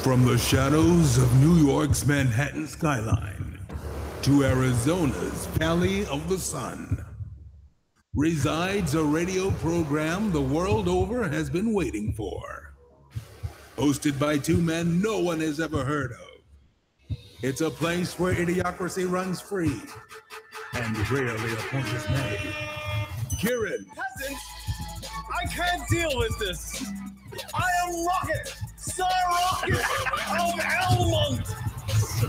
From the shadows of New York's Manhattan skyline to Arizona's Valley of the Sun resides a radio program the world over has been waiting for. Hosted by two men no one has ever heard of. It's a place where idiocracy runs free and rarely a point is made. Kieran. Peasants, I can't deal with this. I am Rocket, Sir Rocket of Elmont.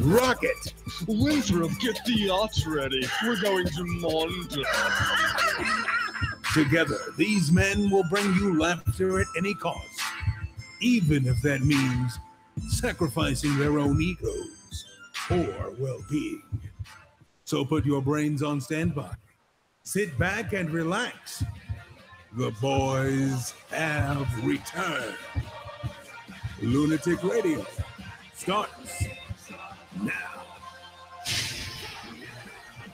Rocket. Winthrop, get the yachts ready. We're going to Mond. Together, these men will bring you laughter at any cost, even if that means sacrificing their own egos or well-being. So put your brains on standby. Sit back and relax. The boys have returned. Lunatic Radio starts now.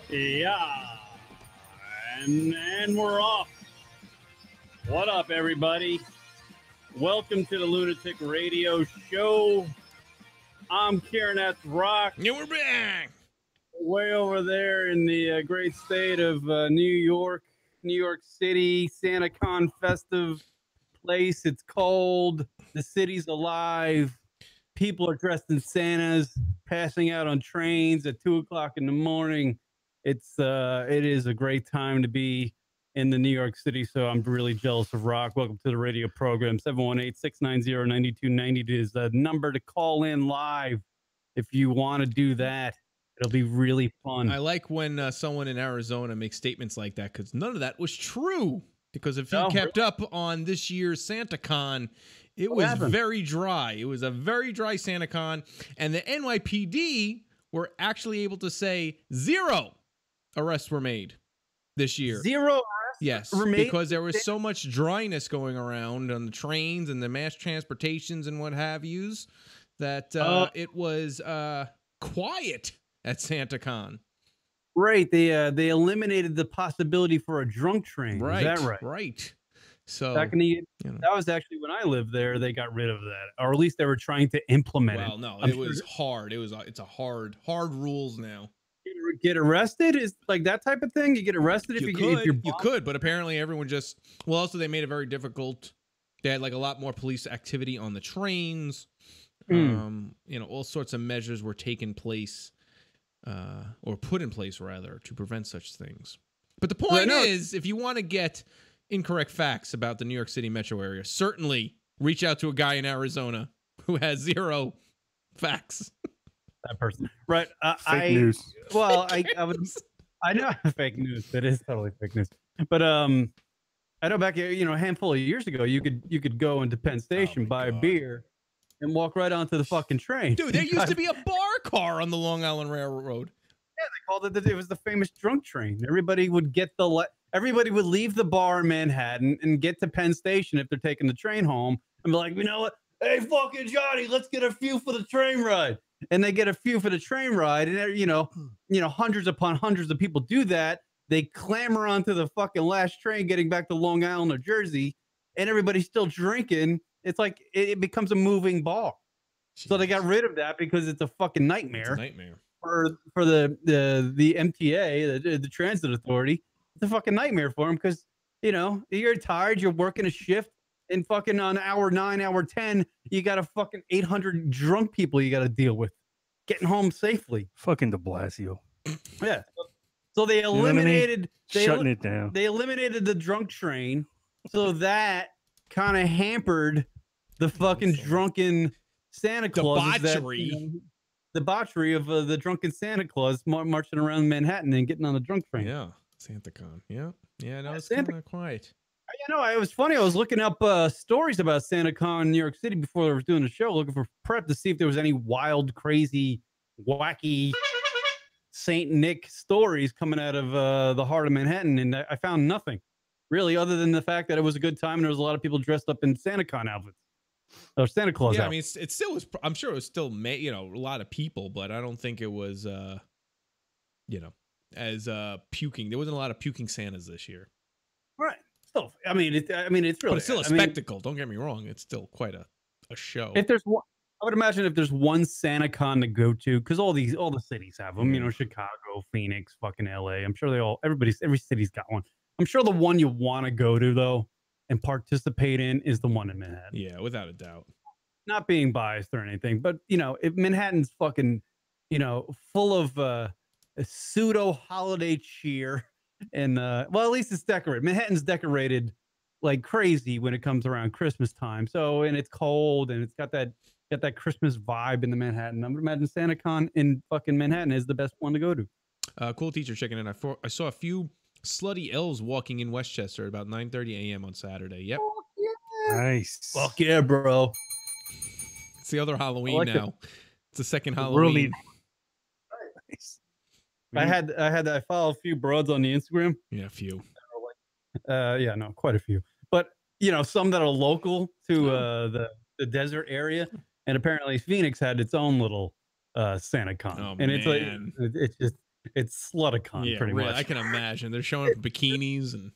Yeah. And we're off. What up, everybody? Welcome to the Lunatic Radio Show. I'm Kieran at Rock. Yeah, we're back. Way over there in the great state of New York City, SantaCon festive place. It's cold. The city's alive. People are dressed in Santas, passing out on trains at 2 o'clock in the morning. It is a great time to be in the New York City. So I'm really jealous of Rock. Welcome to the radio program. 718-690-9290 is the number to call in live if you want to do that. It'll be really fun. I like when someone in Arizona makes statements like that because none of that was true. Because if you kept up on this year's SantaCon, it was very dry. It was a very dry SantaCon. And the NYPD were actually able to say 0 arrests were made this year. 0 arrests? Yes, because there was so much dryness going around on the trains and the mass transportations and what have yous that it was quiet at SantaCon. Right. They eliminated the possibility for a drunk train. Right. Is that right? Right. So back in the that was actually when I lived there, they got rid of that. Or at least they were trying to implement it. Well, no, it was hard. It's a hard rules now. You get arrested is like that type of thing. You get arrested if you could, but apparently everyone just also they made it very difficult. They had like a lot more police activity on the trains. All sorts of measures were taken place. Or put in place, rather, to prevent such things. But the point is, if you want to get incorrect facts about the New York City metro area, certainly reach out to a guy in Arizona who has 0 facts. That person. Right. Fake news. Well, I know fake news. That is totally fake news. But I know back a handful of years ago, you could go into Penn Station, buy a beer, and walk right onto the fucking train. Dude, there used to be a bar car on the Long Island Railroad. Yeah, they called it it was the famous drunk train. Everybody would everybody would leave the bar in Manhattan and get to Penn Station if they're taking the train home and be like, you know what? Hey, fucking Johnny, let's get a few for the train ride. And they get a few for the train ride, and hundreds upon hundreds of people do that. They clamor onto the fucking last train getting back to Long Island, New Jersey, and everybody's still drinking. It's like it becomes a moving bar. Jeez. So they got rid of that because it's a fucking nightmare. It's a nightmare for the MTA, the Transit Authority. It's a fucking nightmare for them because you're tired, you're working a shift, and fucking on hour 9, hour 10, you got a fucking 800 drunk people you got to deal with getting home safely. Fucking de Blasio. Yeah. So they eliminated shutting it down. They eliminated the drunk train, so that kind of hampered the fucking drunken Santa Claus debauchery of the drunken Santa Claus marching around Manhattan and getting on the drunk train. Yeah, SantaCon. Yeah, no, it's kind of quiet. It was funny. I was looking up stories about SantaCon in New York City before I was doing the show, looking for prep to see if there was any wild, crazy, wacky Saint Nick stories coming out of the heart of Manhattan, and I found nothing really, other than the fact that it was a good time and there was a lot of people dressed up in SantaCon outfits. Or Santa Claus. Yeah, I mean, it still was. I'm sure it was still, a lot of people, but I don't think it was, as puking. There wasn't a lot of puking Santas this year. Right. Still, it's really. But it's still a spectacle. Don't get me wrong. It's still quite a show. If there's one, I would imagine if there's one SantaCon to go to, because all the cities have them. You know, Chicago, Phoenix, fucking LA. I'm sure every city's got one. I'm sure the one you want to go to though and participate in is the one in Manhattan. Yeah, without a doubt. Not being biased or anything, but you know, if Manhattan's fucking, you know, full of a pseudo holiday cheer, and well, at least it's decorated. Manhattan's decorated like crazy when it comes around Christmas time. So, and it's cold, and it's got that Christmas vibe in the Manhattan. I would imagine SantaCon in fucking Manhattan is the best one to go to. Cool teacher checking in. I saw a few slutty elves walking in Westchester at about 9:30 a.m. on Saturday. Yep. Nice. Fuck yeah, bro. It's the other Halloween like now. It's the second The world Halloween. needs- Nice. I follow a few broads on the Instagram. Yeah, a few. Yeah, no, quite a few. But you know, some that are local to the desert area, and apparently Phoenix had its own little SantaCon. Oh, and it's man. it's Sluticon Yeah, pretty really, much. I can imagine. They're showing up in bikinis and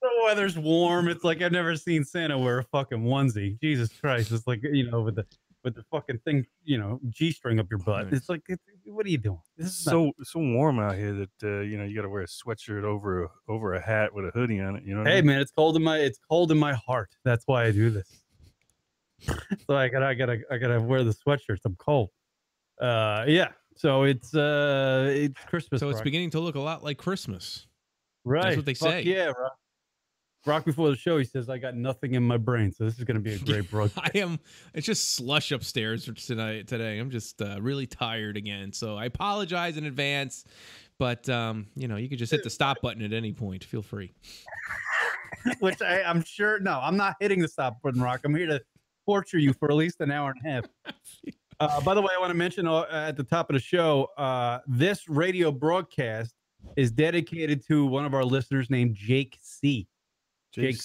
The weather's warm. It's like I've never seen Santa wear a fucking onesie. Jesus Christ! It's like, you know, with the fucking thing, you know, G-string up your butt. Nice. It's like, what are you doing? This It's is so warm out here that you know, you got to wear a sweatshirt over a hat with a hoodie on it. You know. What I Hey mean? man, it's cold in my heart. That's why I do this. So I gotta wear the sweatshirts. I'm cold. Yeah. So it's Christmas. so it's Rock. beginning to look a lot like Christmas. Right. That's what they Fuck say. Yeah, Rock before the show, he says, I got nothing in my brain. So this is going to be a great broadcast. It's just slush upstairs today. I'm just really tired again. So I apologize in advance, but you know, you could just hit the stop button at any point. Feel free. Which I'm sure, no, I'm not hitting the stop button, Rock. I'm here to torture you for at least an hour and a half. By the way, I want to mention at the top of the show, this radio broadcast is dedicated to one of our listeners named Jake C. Jake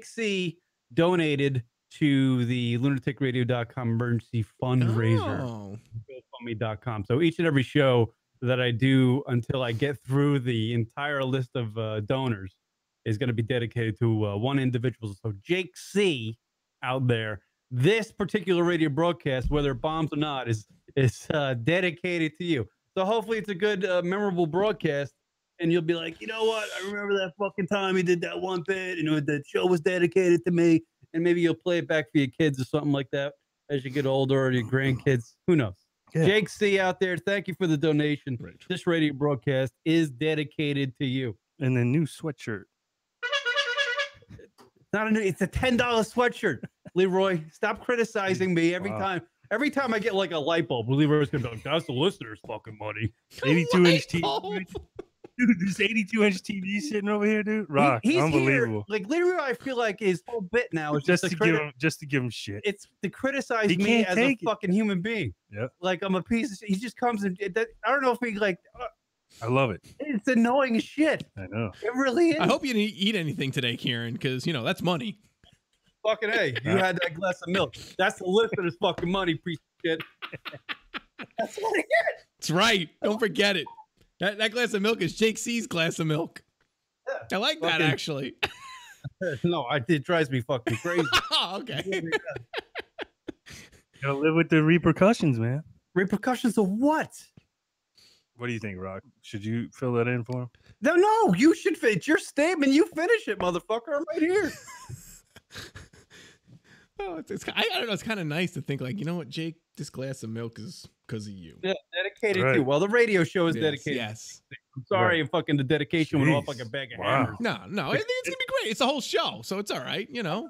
C donated to the lunaticradio.com emergency fundraiser, Oh. GoFundMe.com. So each and every show that I do until I get through the entire list of donors is going to be dedicated to one individual. So Jake C out there, this particular radio broadcast, whether it bombs or not, is dedicated to you. So hopefully it's a good, memorable broadcast. And you'll be like, you know what? I remember that fucking time he did that one bit, and the show was dedicated to me. And maybe you'll play it back for your kids or something like that as you get older, or your grandkids. Who knows? Yeah. Jake C out there, thank you for the donation. Right. This radio broadcast is dedicated to you. And the new sweatshirt. It's a $10 sweatshirt. Leroy, stop criticizing me every time. Every time I get like a light bulb, Leroy's gonna be like, that's the listener's fucking money. 82-inch TV. Dude, this 82-inch TV sitting over here, dude. Rock, he's unbelievable. Here. Like Leroy, I feel like his whole bit now is just to give him shit. It's to criticize He me can't as a take it. fucking human being. Yep. Like I'm a piece of shit. He just comes and I don't know if he like. I love it. It's annoying as shit. I know. It really is. I hope you didn't eat anything today, Kieran, because you know that's money. Fucking A, you had that glass of milk. That's the listener's fucking money, piece of shit. That's what I get. That's right. Don't forget it. That glass of milk is Jake C's glass of milk. Yeah. I like that Fucking- actually. No, it drives me fucking crazy. Oh, okay. Gotta live with the repercussions, man. Repercussions of what? What do you think, Rock? Should you fill that in for him? No, you should finish your statement. You finish it, motherfucker. I'm right here. Oh, I don't know. It's kind of nice to think like, you know what, Jake, this glass of milk is because of you. Yeah, dedicated Right. to you. Well, the radio show is Yes, dedicated. Yes. I'm sorry, if fucking the dedication went off like a Jeez. bag of Wow. hammers. No. I think it's gonna be great. It's a whole show, so it's all right. You know.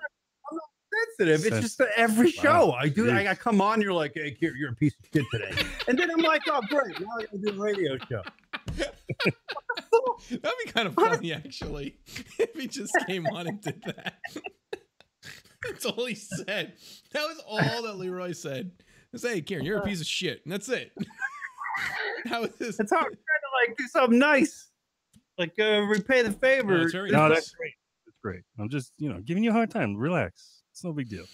Sensitive. It's just that every show I do. Jeez. I come on. You're like, hey, you're a piece of shit today, and then I'm like, oh great, now I gotta do a radio show. That'd be kind of funny, actually, if he just came on and did that. That's all he said. That was all that Leroy said. He said, hey, Kieran, you're a piece of shit, and that's it. That was his. That's how I'm trying to like do something nice, like repay the favor. No, it's very No, nice. that's great. That's great. I'm just, giving you a hard time. Relax. It's no big deal.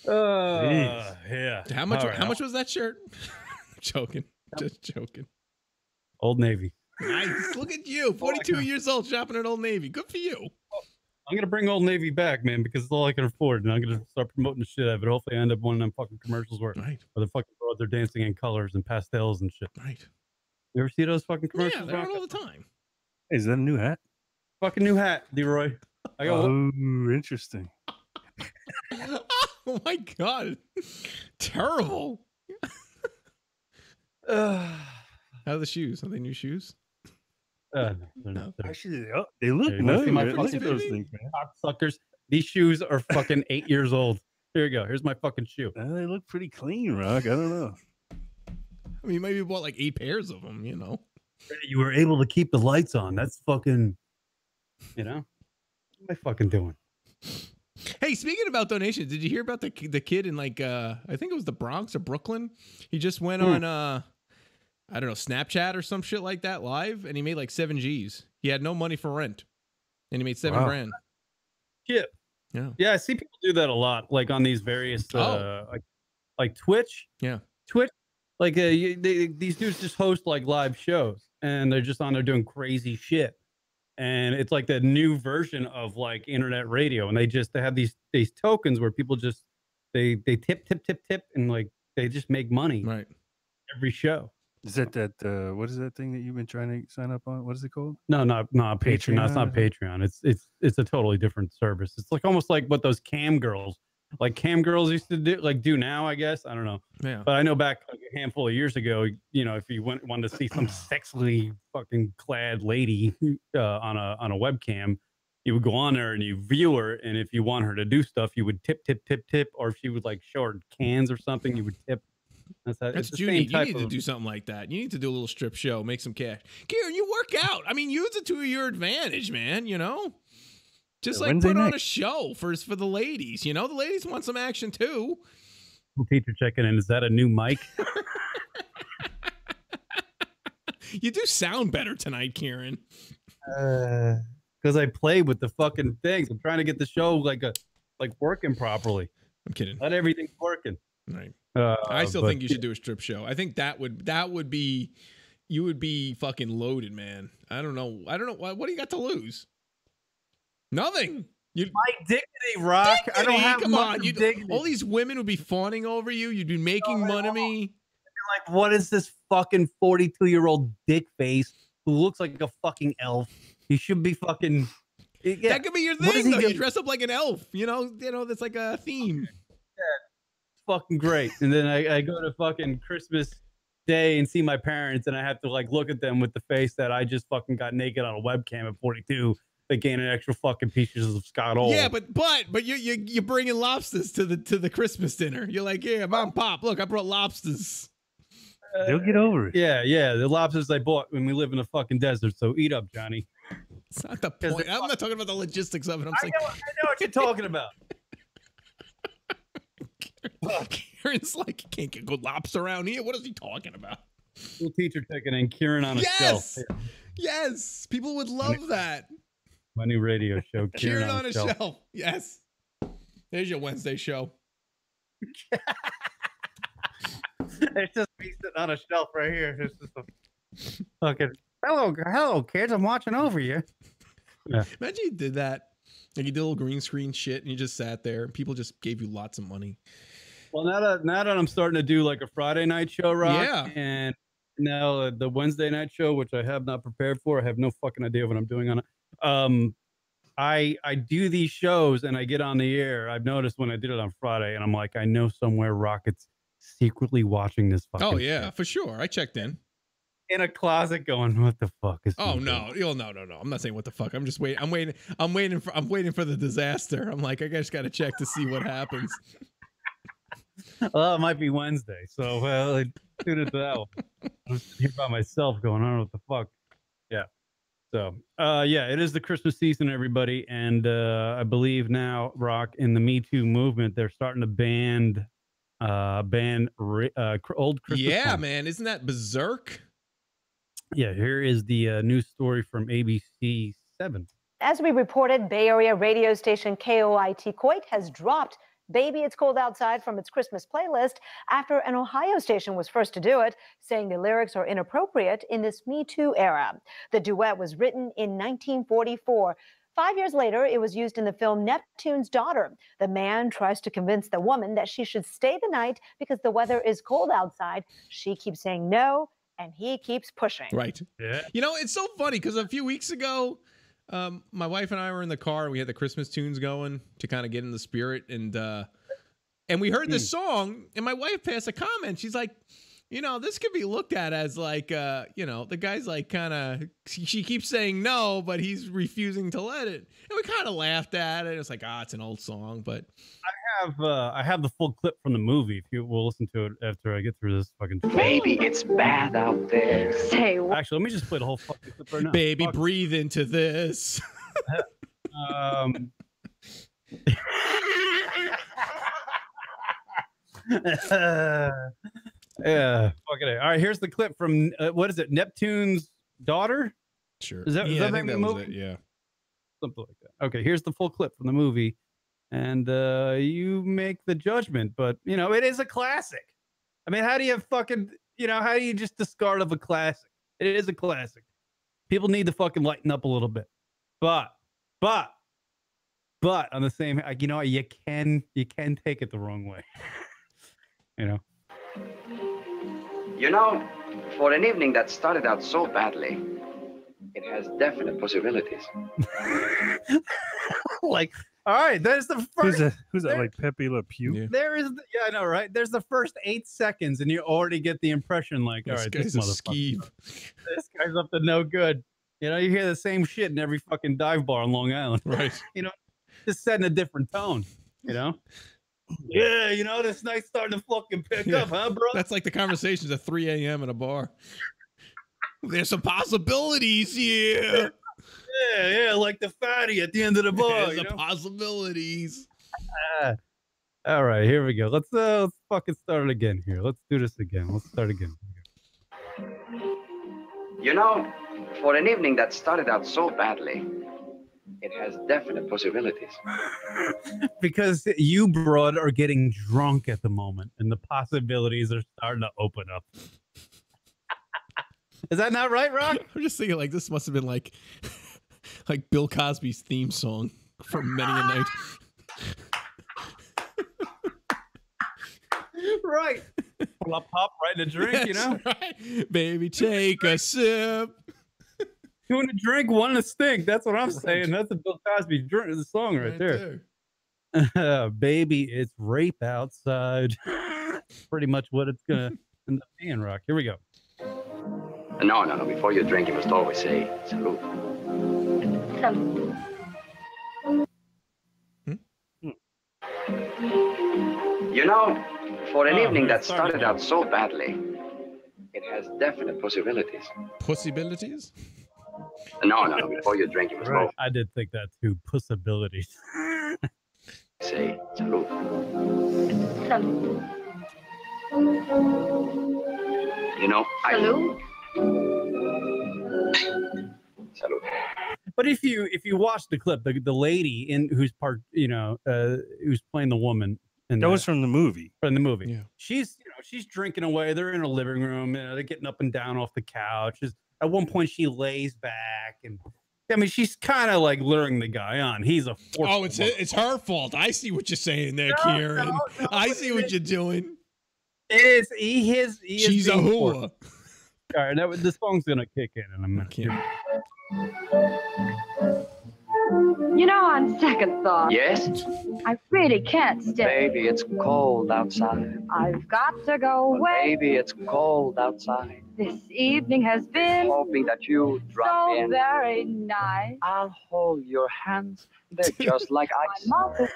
Yeah. How much? All right. How much was that shirt? Joking. Just joking. Old Navy. Nice. Look at you, 42 years old, shopping at Old Navy. Good for you. I'm gonna bring Old Navy back, man, because it's all I can afford, and I'm gonna start promoting the shit out of it. Hopefully, I end up one of them fucking commercials where Right. the fucking girls are dancing in colors and pastels and shit. Right. You ever see those fucking Yeah, commercials? they're Rock? on all the time. Is that a new hat? Fucking new hat, Leroy. I got Oh, interesting. Oh my god. Terrible. How are the shoes? Are they new shoes? no, they're not. They're Actually, they look Hey, you wanna nice. see my Man. Look fucking at those shoes? things, man. cocksuckers. These shoes are fucking 8 years old. Here you go. Here's my fucking shoe. They look pretty clean, Rock. I don't know. I mean, you maybe bought like 8 pairs of them, you know. You were able to keep the lights on. That's fucking, what am I fucking doing? Hey, speaking about donations, did you hear about the kid in like I think it was the Bronx or Brooklyn? He just went on I don't know, Snapchat or some shit like that live, and he made like 7 G's. He had no money for rent, and he made 7 grand. Yeah. Yeah. Yeah, I see people do that a lot, like on these various like Twitch. Yeah. Twitch. Like these dudes just host like live shows, and they're just on there doing crazy shit. And it's like the new version of like internet radio, and they have these tokens where people just they tip, and like they just make money Right. every show. Is that what is that thing that you've been trying to sign up on? What is it called? No, not Patreon. No, it's not Patreon? Patreon. It's a totally different service. It's like almost like what those cam girls used to do now, I guess. I don't know. Yeah. But I know back like a handful of years ago, if you wanted to see some sexily fucking clad lady on a webcam, you would go on there and you view her, and if you want her to do stuff, you would tip, or if she would like show her cans or something, you would tip. That's you need to do something like that. You need to do a little strip show, make some cash. Kieran, you work out. I mean, use it to your advantage, man. Just like Wednesday put on night. a show for the ladies. The ladies want some action too. Teacher checking in. Is that a new mic? You do sound better tonight, Kieran. Because I play with the fucking things. I'm trying to get the show like working properly. I'm kidding. Not everything's working. Right. I still think you should do a strip show. I think that would be, you would be fucking loaded, man. I don't know. What do you got to lose? Nothing. My dignity, Rock. I don't have come on. dignity. All these women would be fawning over you. You'd be making fun of me. Like, what is this fucking 42-year-old dick face who looks like a fucking elf? He should be fucking. Yeah. That could be your thing, though. You dress up like an elf. That's like a theme. Fucking great. And then I go to fucking Christmas Day and see my parents, and I have to like look at them with the face that I just fucking got naked on a webcam at 42. They gain an extra fucking pieces of Scott Old. Yeah, but you're bringing lobsters to the Christmas dinner. You're like, yeah, Mom, Pop, look, I brought lobsters. They'll get over it. Yeah, the lobsters I bought when we live in the fucking desert. So eat up, Johnny. It's not the point. I'm not talking about the logistics of it. I know what you're talking about. Kieran's like, you can't get good lobster around here. What is he talking about? Little teacher taking in Kieran on a shelf. Yes. People would love that. My new radio show, Kieran on a shelf. Yes. There's your Wednesday show. It's just me sitting on a shelf right here. It's just a fucking hello, kids. I'm watching over you. Yeah. Imagine you did that. Like you did a little green screen shit and you just sat there and people just gave you lots of money. Well, now that I'm starting to do like a Friday night show, Rock, yeah, and now the Wednesday night show, which I have not prepared for. I have no fucking idea what I'm doing on it. I do these shows and I get on the air. I've noticed when I did it on Friday, and I'm like, I know somewhere Rocket's secretly watching this fucking. Oh yeah, shit. For sure. I checked in a closet, going, "What the fuck is?" Oh no, no. I'm not saying what the fuck. I'm just waiting. I'm waiting for the disaster. I'm like, I just got to check to see what happens. Well, it might be Wednesday, so I tuned into that one. I'm here by myself, going, I don't know what the fuck. Yeah. So, yeah, it is the Christmas season, everybody, and I believe now, Rock, in the Me Too movement, they're starting to ban old Christmas. Yeah, songs. man, isn't that berserk? Yeah, here is the news story from ABC 7. As we reported, Bay Area radio station KOIT Coit has dropped Baby It's Cold Outside from its Christmas playlist after an Ohio station was first to do it, saying the lyrics are inappropriate in this Me Too era. The duet was written in 1944, 5 years later, it was used in the film Neptune's Daughter. The man tries to convince the woman that she should stay the night because the weather is cold outside. She keeps saying no, and he keeps pushing. Right. Yeah. You know, it's so funny because a few weeks ago, my wife and I were in the car and we had the Christmas tunes going to kind of get in the spirit, and we heard this song, and my wife passed a comment. She's like, you know, this could be looked at as like, you know, the guy's like kind of, she keeps saying no, but he's refusing to let it. And we kind of laughed at it. It's like, it's an old song, but I have the full clip from the movie. If you will listen to it after I get through this fucking. Baby, it's bad out there. Say what? Actually, let me just play the whole fucking clip right now. baby, Fuck. breathe into this. Yeah. Fucking A. All right, here's the clip from what is it? Neptune's Daughter? Sure. Is that yeah, I the think that name of was the it. Yeah. Something like that. Okay, here's the full clip from the movie, and you make the judgment. But you know, it is a classic. I mean, how do you fucking, you know, how do you just discard of a classic? It is a classic. People need to fucking lighten up a little bit. But on the same, you know, you can take it the wrong way. You know. You know, for an evening that started out so badly, it has definite possibilities. Like, all right, there's the first. Who's that? there- Like Pepe Le Pew? Yeah. There is, yeah, I know, right? There's the first 8 seconds, and you already get the impression, like, all This right, guy's this a motherfucker, skeeve. this guy's up to no good. You know, you hear the same shit in every fucking dive bar on Long Island. Right. You know, just setting a different tone. You know. Yeah, you know, this night's starting to fucking pick Yeah. up, huh, bro? That's like the conversations at 3 a.m. in a bar. There's some possibilities here. Yeah, like the fatty at the end of the bar. There's You some know? possibilities. All right, here we go. Let's fucking start it again here. Let's do this again. Let's start again. You know, for an evening that started out so badly, it has definite possibilities. Because you, broad, are getting drunk at the moment, and the possibilities are starting to open up. Is that not right, Rock? I'm just thinking like this must have been like Bill Cosby's theme song for many a night. Right. Pop right in a drink, you know? That's right. Baby, take a sip. Two in a drink, one in a stink. That's what I'm saying. That's a Bill Cosby drink, the song right there. Baby, it's rape outside. Pretty much what it's gonna end up being, Rock. Here we go. No. Before you drink, you must always say salute. You know, for an evening that started out so badly, it has definite possibilities. Possibilities? No. Before you drink, you must always I did think that too. Possibilities. say salute. You know, Salute. Salute. But if you watch the clip, the lady who's who's playing the woman in That was from the movie. the movie. Yeah. She's drinking away. They're in her living room. They're getting up and down off the couch. At one point, she lays back, and I mean, she's kind of like luring the guy on. He's a Oh, it's her fault. I see what you're saying there, Kieran. no, I see what you're doing. It is. He is. She's a being whore. forced. All right, the song's gonna kick in a minute. Can't- You know, on second thought, Yes? I really can't stay. Baby, it's cold outside. I've got to go away. Baby, it's cold outside. This evening has been Hoping that you drop so in. very nice. I'll hold your hands. They're just like My ice. mouth is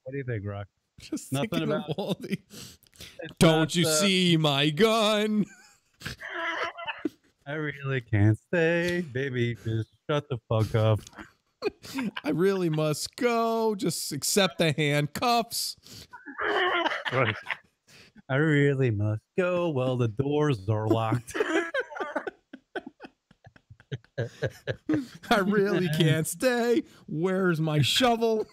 What do you think, Rock? Just Nothing thinking of about- all the. It's Don't not, you see my gun? I really can't stay, baby. Just shut the fuck up. I really must go. Just accept the handcuffs. Right. I really must go. Well, the doors are locked. I really can't stay. Where's my shovel?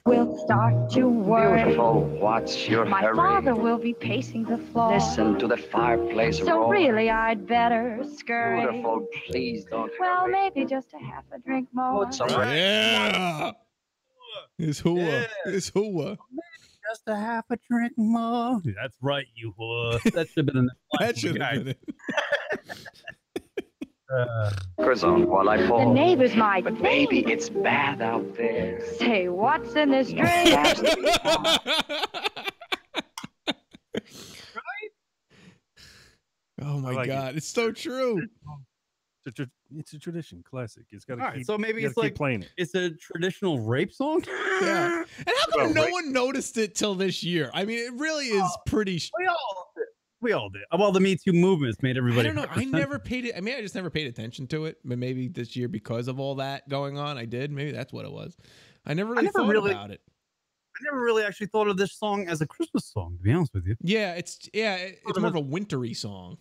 will start to worry. Beautiful, what's your My hurry? father will be pacing the floor. Listen to the fireplace So roar. really, I'd better scurry. Beautiful, please don't Well, hurry. maybe just a half a drink more. Put some Yeah. It's hua. Yeah. It's hua. Just a half a drink more. That's right, you whore. That should have been in the That should have been it. records on while I The fall. neighbors might But baby, it's bad out there. say, what's in this drink? Oh my like it. God. It's so true. It's a tradition, classic. It's got to All right, keep. so maybe you it's gotta keep like playing it. it's a traditional rape song. Yeah. And how come Well, no right. one noticed it till this year? I mean, it really is pretty. We all did. Well, the Me Too movement's made I everybody. don't know. I 100%. never paid it. I mean, I just never paid attention to it. But maybe this year, because of all that going on, I did. Maybe that's what it was. I never really thought about it. I never really actually thought of this song as a Christmas song, to be honest with you. Yeah, it's more of a wintry song.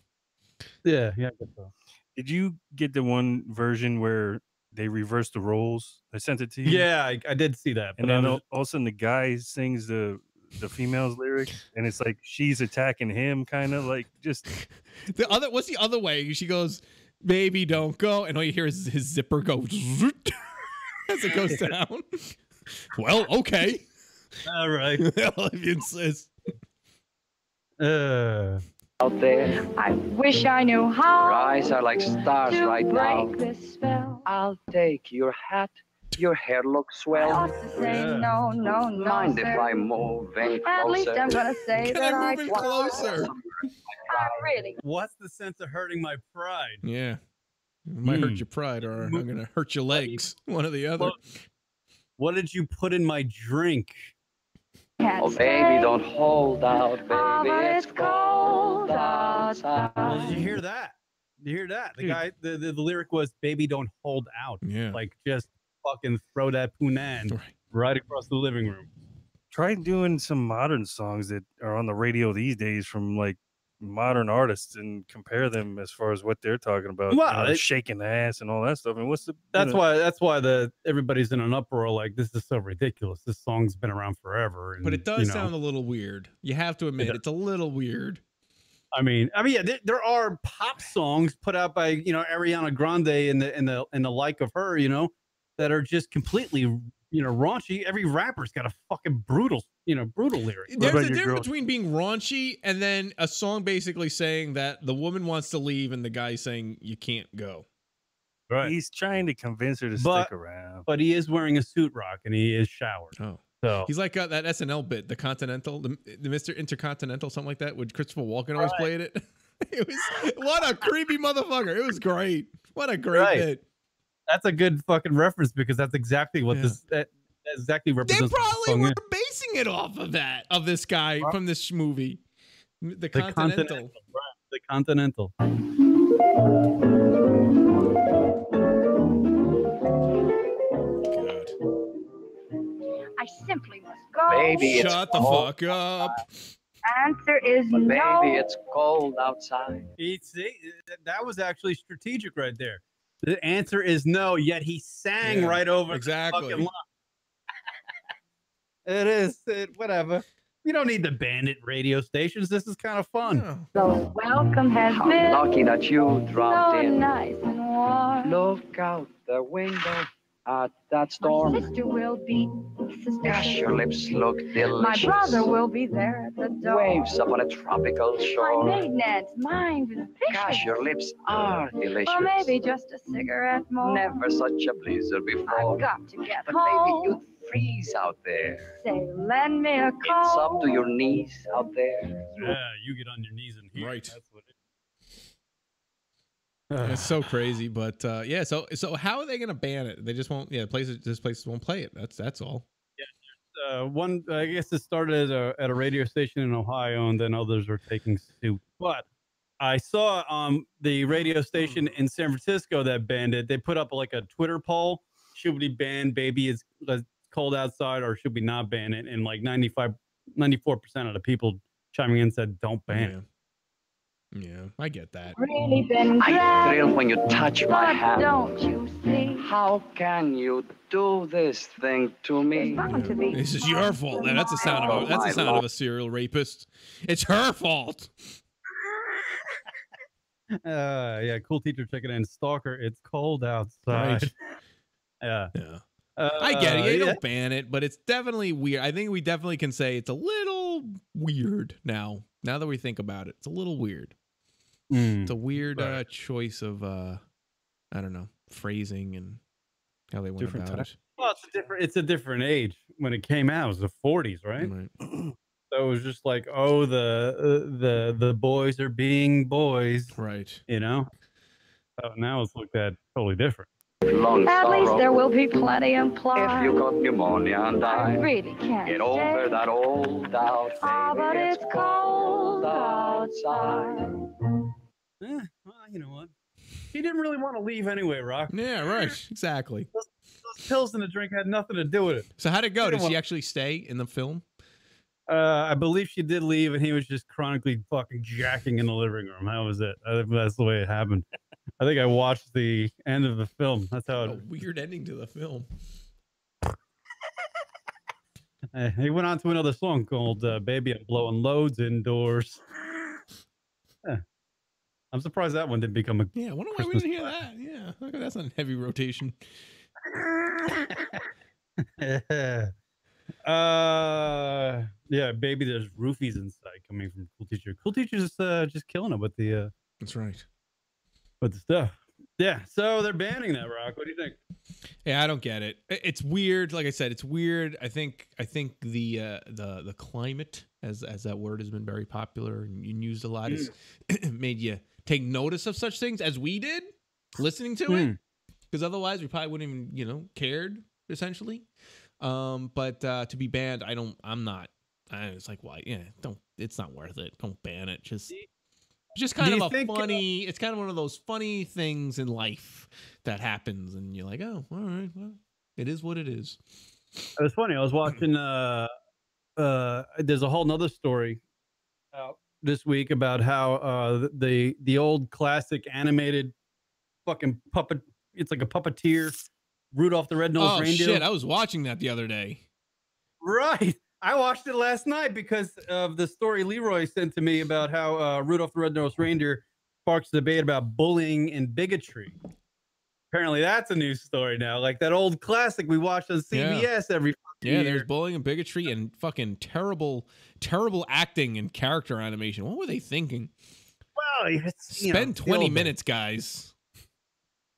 Yeah, I guess so. Did you get the one version where they reversed the roles? I sent it to you. Yeah, I did see that. And but then I all was- of a sudden the guy sings the female's lyric, and it's like she's attacking him, kind of like just. What's the other way? She goes, "Baby, don't go," and all you hear is his zipper go as it goes down. Well, okay. all right. Well, if you insist. Out there, I wish I knew your how eyes are like stars to right now. break this spell. I'll take your hat. Your hair looks I swell. ought to say Yeah. no, no, no, Mind if sir. I move in At least closer? I'm gonna say Can that I I move in closer? I really What's the sense of hurting my pride? Yeah. It might hurt your pride, or I'm gonna hurt your legs. One or the other. What did you put in my drink? can't Oh, stay. baby, don't hold out, Oh, baby. but It's cold outside. Well, did you hear that? Did you hear that? The guy, the lyric was, "Baby, don't hold out." Yeah. Like just fucking throw that punnan Right. right across the living room. Try doing some modern songs that are on the radio these days from like modern artists and compare them as far as what they're talking about. Well, it- shaking the ass and all that stuff. And what's the That's why everybody's in an uproar. Like, this is so ridiculous. This song's been around forever. And, But it does you know, sound a little weird. You have to admit, does. it's a little weird. I mean, yeah, there are pop songs put out by Ariana Grande and the like of her, that are just completely raunchy. Every rapper's got a fucking brutal lyric. There's about a your difference girl? between being raunchy and then a song basically saying that the woman wants to leave and the guy saying you can't go. Right. He's trying to convince her to But- stick around. But he is wearing a suit, Rock, and he is showered. Oh. So He's like that SNL bit, the Continental, the Mr. Intercontinental, something like that, would Christopher Walken always played it. It was what a creepy motherfucker. It was great. What a great Right. bit. that's a good fucking reference because that's exactly what Yeah. that exactly They represents. what the probably song were is. basing it off of that, of this guy from this movie. The The Continental. Right, the Continental. God. I simply must go. Baby, it's Shut the cold. fuck up. Answer is But no. baby, it's cold outside. See, that was actually strategic right there. The answer is no, yet he sang Yeah, right over exactly. the fucking line. It is. Whatever. You don't need the bandit radio stations. This is kind of fun. Oh. The welcome has How been lucky that you dropped so in. nice and warm. Look out the window at that My storm. sister will be Gosh, your lips look My delicious. brother will be there at the door. Waves upon a tropical My shore. maiden aunt's mind is vicious. Gosh, your lips are delicious. Or maybe just a cigarette more. Never such a blizzard before. I've got to get But home. baby, you'd freeze out there. Say, lend me a call. It's up to your knees out there. Yeah, you get on your knees in here. Right. That's what it It's so crazy, but yeah. So how are they gonna ban it? They just won't. Yeah, this place won't play it. That's all. One, I guess it started at a radio station in Ohio, and then others are taking suit. But I saw the radio station in San Francisco that banned it. They put up like a Twitter poll: should we ban "Baby It's Cold Outside" or should we not ban it? And like 94% of the people chiming in said, "Don't ban it." Yeah, I get that. Really been I glad, thrill when you touch my but hand. don't you see? How can you do this thing to me? It's bound to be. This is your fault. Now, that's the sound of a serial rapist. It's her fault. Yeah, cool teacher checking in. Stalker, it's cold outside. Right. Yeah. Yeah. I get it. Yeah, you yeah. don't ban it, but it's definitely weird. I think we definitely can say it's a little weird now. Now that we think about it, it's a little weird. It's a weird choice of I don't know, phrasing and how they went Different about time. it. Well, it's a different age. When it came out, it was the 40s, right? Right. So it was just like, oh, the boys are being boys, Right. you know. So now it's looked at totally different. Long At least sorrow. there will be plenty implied. If you got pneumonia and I die, really can't get over stay. that old doubt. Ah, but baby, it's cold outside. Well, you know what? He didn't really want to leave anyway, Rock. Yeah, right. Exactly. Those pills in the drink had nothing to do with it. So how'd it go? He Did didn't she want- actually stay in the film? I believe she did leave, and he was just chronically fucking jacking in the living room. That was it. That's the way it happened. I think I watched the end of the film. That's how A it. weird ending to the film. He went on to another song called "Baby I'm Blowing Loads Indoors." Yeah. I'm surprised that one didn't become a. Yeah, I wonder why we Christmas didn't hear that. Yeah, okay, that's on heavy rotation. Yeah, baby, there's roofies inside coming from Cool Teacher. Cool Teacher's just killing it with the That's right. stuff. Yeah, so they're banning that, Rock. What do you think? Yeah, I don't get it. It's weird. Like I said, it's weird. I think the climate, as that word has been very popular and used a lot, is made you take notice of such things as we did listening to it. Because otherwise, we probably wouldn't even cared essentially. But to be banned, I'm not. It's like, why? Yeah, don't. It's not worth it. Don't ban it. Just kind of a funny. It's kind of one of those funny things in life that happens, and you're like, oh, all right, well, it is what it is. It was funny. I was watching. There's a whole nother story out this week about how the old classic animated fucking puppet. It's like a puppeteer, Rudolph the Red-Nosed Reindeer. Oh shit! I was watching that the other day. Right. I watched it last night because of the story Leroy sent to me about how Rudolph the Red-Nosed Reindeer sparks debate about bullying and bigotry. Apparently, that's a new story now. Like that old classic we watched on CBS every year. There's bullying and bigotry and fucking terrible acting and character animation. What were they thinking? Well, spend 20 minutes, guys.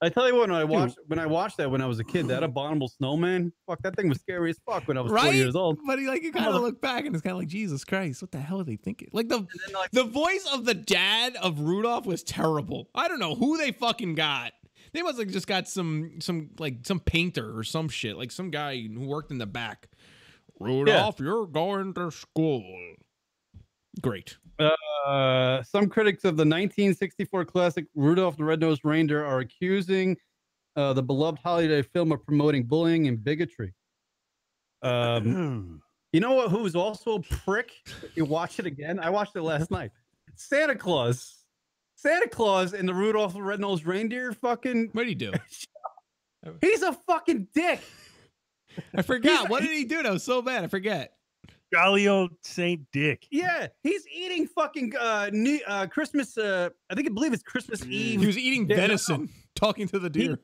I tell you what, when I watched that when I was a kid, that abominable snowman, fuck, that thing was scary as fuck when I was 4 years old. But you kind of look back and it's kind of like, Jesus Christ, what the hell are they thinking? Like the voice of the dad of Rudolph was terrible. I don't know who they fucking got. They must have just got some painter or some shit, like some guy who worked in the back. Rudolph, you're going to school. Great. Some critics of the 1964 classic Rudolph the Red-Nosed Reindeer are accusing the beloved holiday film of promoting bullying and bigotry. You know what? Who's also a prick? You watch it again. I watched it last night. Santa Claus. Santa Claus and the Rudolph the Red-Nosed Reindeer fucking. What did he do? He's a fucking dick. I forgot. What did he do? That was so bad. I forget. Jolly old Saint Dick. Yeah, he's eating fucking Christmas. I believe it's Christmas Eve. He was eating venison, talking to the deer.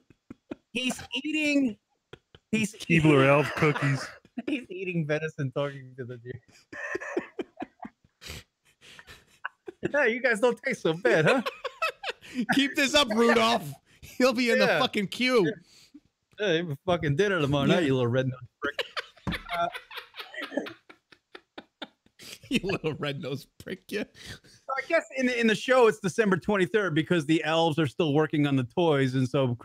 He's eating. Keebler elf cookies. He's eating venison, talking to the deer. Hey, you guys don't taste so bad, huh? Keep this up, Rudolph. He'll be in the fucking queue. Hey, fucking dinner tomorrow night, you little red-nosed prick. You little red-nosed prick, yeah. I guess in the show it's December 23rd because the elves are still working on the toys, and so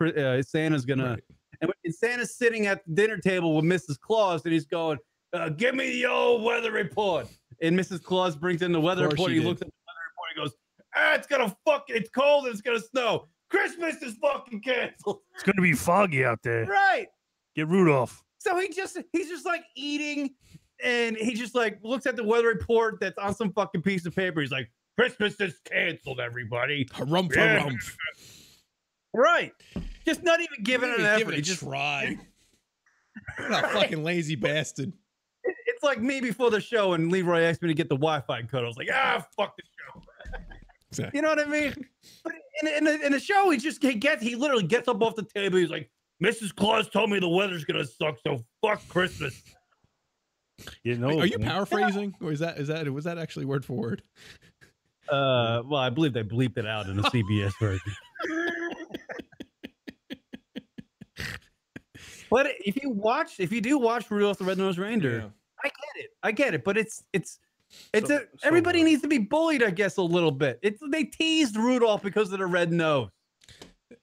Santa's gonna. Right. And Santa's sitting at the dinner table with Mrs. Claus, and he's going, "Give me the old weather report." And Mrs. Claus brings in the weather report. He looks at the weather report. He goes, it's cold and it's gonna snow. Christmas is fucking canceled. It's gonna be foggy out there. Right. Get Rudolph. So he's just like eating. And he just like looks at the weather report that's on some fucking piece of paper. He's like, Christmas is canceled, everybody. Harumph, harumph. Right. Just not even giving it an effort. Give it a He just try. What a fucking lazy bastard. It's like me before the show, and Leroy asked me to get the Wi-Fi code. I was like, fuck the show. Exactly. You know what I mean? But in the show, he literally gets up off the table. He's like, Mrs. Claus told me the weather's gonna suck, so fuck Christmas. You know, Wait, are you paraphrasing, or was that actually word for word? Well, I believe they bleeped it out in the CBS version. But if you do watch Rudolph the Red-Nosed Reindeer, Yeah. I get it. But So everybody what? needs to be bullied, I guess, a little bit. They teased Rudolph because of the red nose,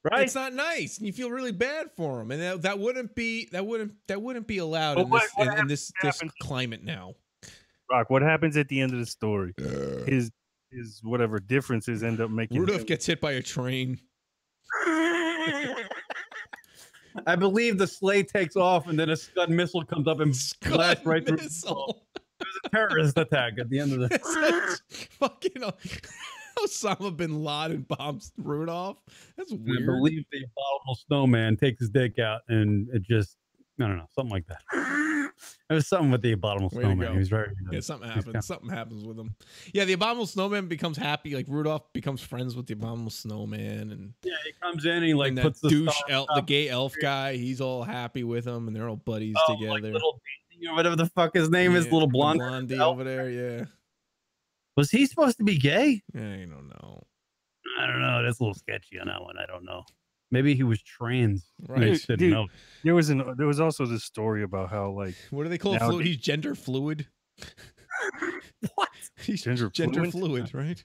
right? It's not nice, and you feel really bad for him, and that wouldn't be allowed But in this climate now. Rock, what happens at the end of the story? His whatever differences end up making Rudolph him- gets hit by a train. I believe the sleigh takes off, and then a Scud missile comes up and blasts right through. Missile. There's a terrorist attack at the end of the. Fucking Osama bin Laden bombs Rudolph. That's I weird. believe the abominable snowman takes his dick out, and it just, I don't know, something like that. It was something with the abominable Way to snowman. go. He was very. Yeah, something happens. Something happens with him. Yeah, the abominable snowman becomes happy. Like Rudolph becomes friends with the abominable snowman, and Yeah, he comes in and he like and puts that the douche star on the top. gay elf guy. He's all happy with him, and they're all buddies Like together. little Daisy or whatever the fuck his name is, Yeah, little the blonde blondie elf. over there. Yeah, Was he supposed to be gay? I don't know. I don't know. That's a little sketchy on that one. I don't know. Maybe he was trans. Right. I just didn't Dude, know. there was also this story about how like What do they call Now- fluid? He's gender fluid. What? He's Gender gender fluid? fluid, right?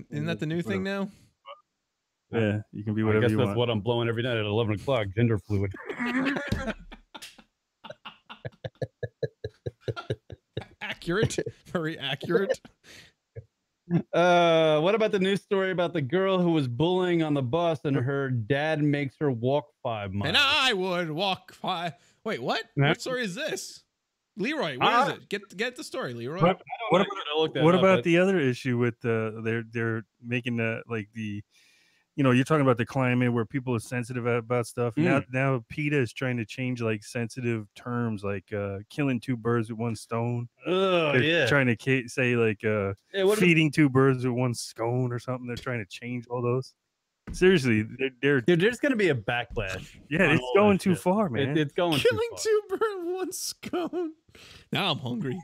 Isn't that the new thing now? yeah, you can be I whatever guess you that's want. what I'm blowing every night at 11 o'clock. Gender fluid. Accurate, very accurate. What about the news story about the girl who was bullying on the bus and her dad makes her walk 5 miles? And I would walk 5. Wait, what? Yeah. What story is this? Leroy, what is it? Get the story, Leroy. What, what, what about about the other issue with they're making the you're talking about the climate where people are sensitive about stuff. Now PETA is trying to change like sensitive terms like killing 2 birds with 1 stone. Oh, They're yeah. trying to say like Yeah, what feeding 2 birds with 1 scone or something. They're trying to change all those. Seriously, they're Dude, there's going to be a backlash. yeah, on it's all going this too shit. far, man. It's going Killing too 2 birds with 1 scone. Now I'm hungry.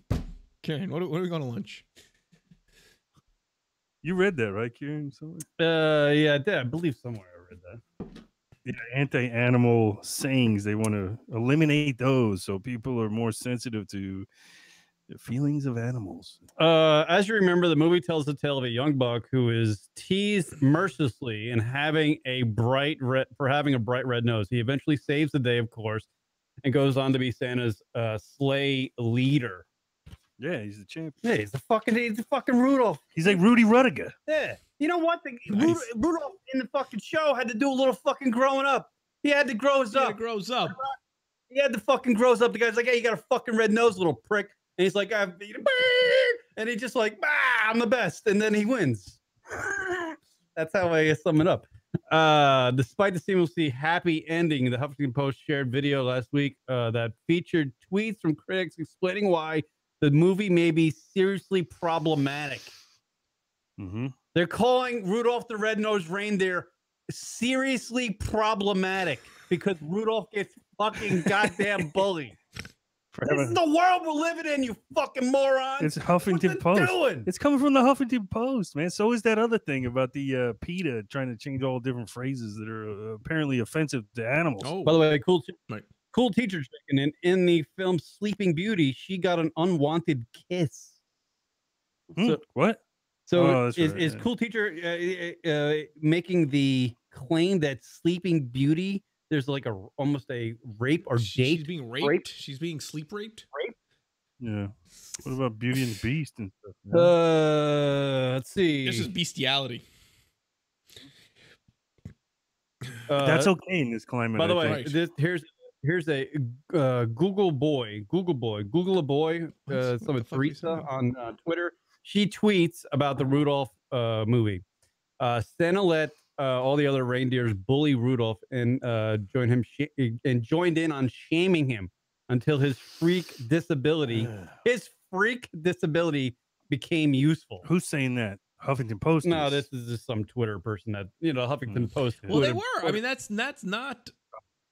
Karen, what are we going to lunch? You read that, right, Kieran? Somewhere? far. Yeah, I did. I believe somewhere I read that. Yeah, anti-animal sayings. They want to eliminate those so people are more sensitive to the feelings of animals. As you remember, the movie tells the tale of a young buck who is teased mercilessly and having a bright red nose. He eventually saves the day, of course, and goes on to be Santa's sleigh leader. Yeah, he's the champion. Yeah, he's the fucking Rudolph. He's like Rudy Rudiger. Yeah. You know what? Nice. Rudolph in the fucking show had to do a little fucking growing up. He had to grow Yeah, up. it grows up. He had to fucking grows up. The guy's like, hey, you got a fucking red nose, little prick. And he's like, and he just like, I'm the best. And then he wins. That's how I sum it up. Despite the seemingly happy ending, the Huffington Post shared video last week that featured tweets from critics explaining why the movie may be seriously problematic. Mm-hmm. They're calling Rudolph the Red-Nosed Reindeer seriously problematic because Rudolph gets fucking goddamn bullied. This is the world we're living in, you fucking morons. It's Huffington What's it Post. doing? It's coming from the Huffington Post, man. So is that other thing about the PETA trying to change all different phrases that are apparently offensive to animals. Oh, By the way, Right. cool teacher chicken in the film Sleeping Beauty, she got an unwanted kiss. What? So Oh, that's is, right, is yeah. cool teacher making the claim that Sleeping Beauty there's like almost a rape or She's date? being raped. Rape? She's being sleep raped. Yeah. What about Beauty and the Beast and stuff? man? Let's see. This is bestiality. That's okay in this climate. By the I way, think. Right. here's a Google a boy. What? Some What the fuck are you Teresa saying? on Twitter. She tweets about the Rudolph movie. Santa let all the other reindeers bully Rudolph and joined in on shaming him until his freak disability became useful. Who's saying that? Huffington Post. No, this is just some Twitter person that Huffington Post. Well, they Twitter- were. I mean, that's not.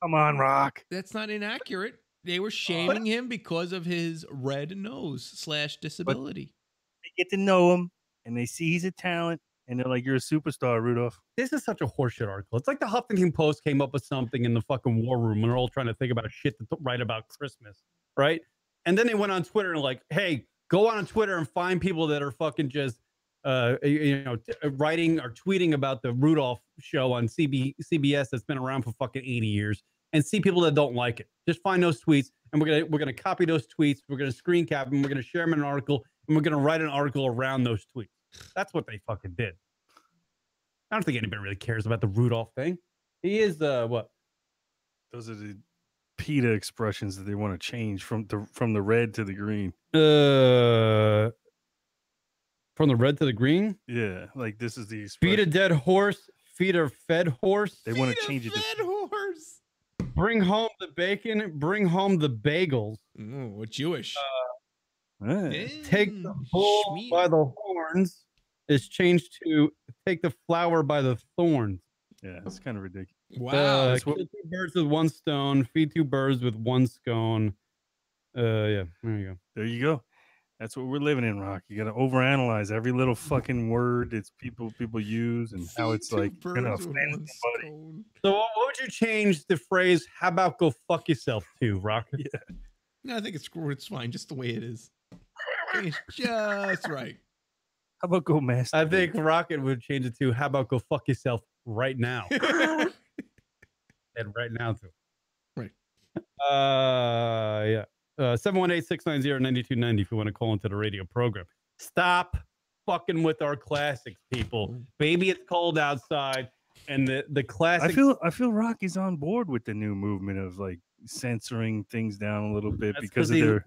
Come on, Rock. That's not inaccurate. They were shaming him because of his red nose / disability. They get to know him, and they see he's a talent, and they're like, "You're a superstar, Rudolph." This is such a horseshit article. It's like the Huffington Post came up with something in the fucking war room when they're all trying to think about shit to write about Christmas, right? And then they went on Twitter and like, hey, go on Twitter and find people that are fucking just, writing or tweeting about the Rudolph show on CBS that's been around for fucking 80 years, and see people that don't like it. Just find those tweets, and we're gonna copy those tweets. We're gonna screen cap them. We're gonna share them in an article, and we're gonna write an article around those tweets. That's what they fucking did. I don't think anybody really cares about the Rudolph thing. He is what? Those are the PETA expressions that they want to change from the red to the green. From the red to the green? Yeah, like this is the Feed expression. a dead horse, feed a fed horse. They want to change it. Fed horse. Bring home the bacon, bring home the bagels. What Jewish? Take the bull by the horns is changed to take the flower by the thorns. Yeah, it's kind of ridiculous. Wow. Kill 2 birds with 1 stone, feed 2 birds with 1 scone. Yeah, there you go. There you go. That's what we're living in, Rock. You got to overanalyze every little fucking word it's people use and how it's like gonna offend somebody. So what would you change the phrase "How about go fuck yourself" to, Rock? Yeah. No, I think it's fine just the way it is. I think it's just right. How about go masturbate? I think Rocket would change it to "How about go fuck yourself right now?" And right now too. Right. Yeah. 718-690-9290 if you want to call into the radio program. Stop fucking with our classics, people. Baby, it's cold outside, and the classics. I feel Rocky's on board with the new movement of like censoring things down a little bit because of their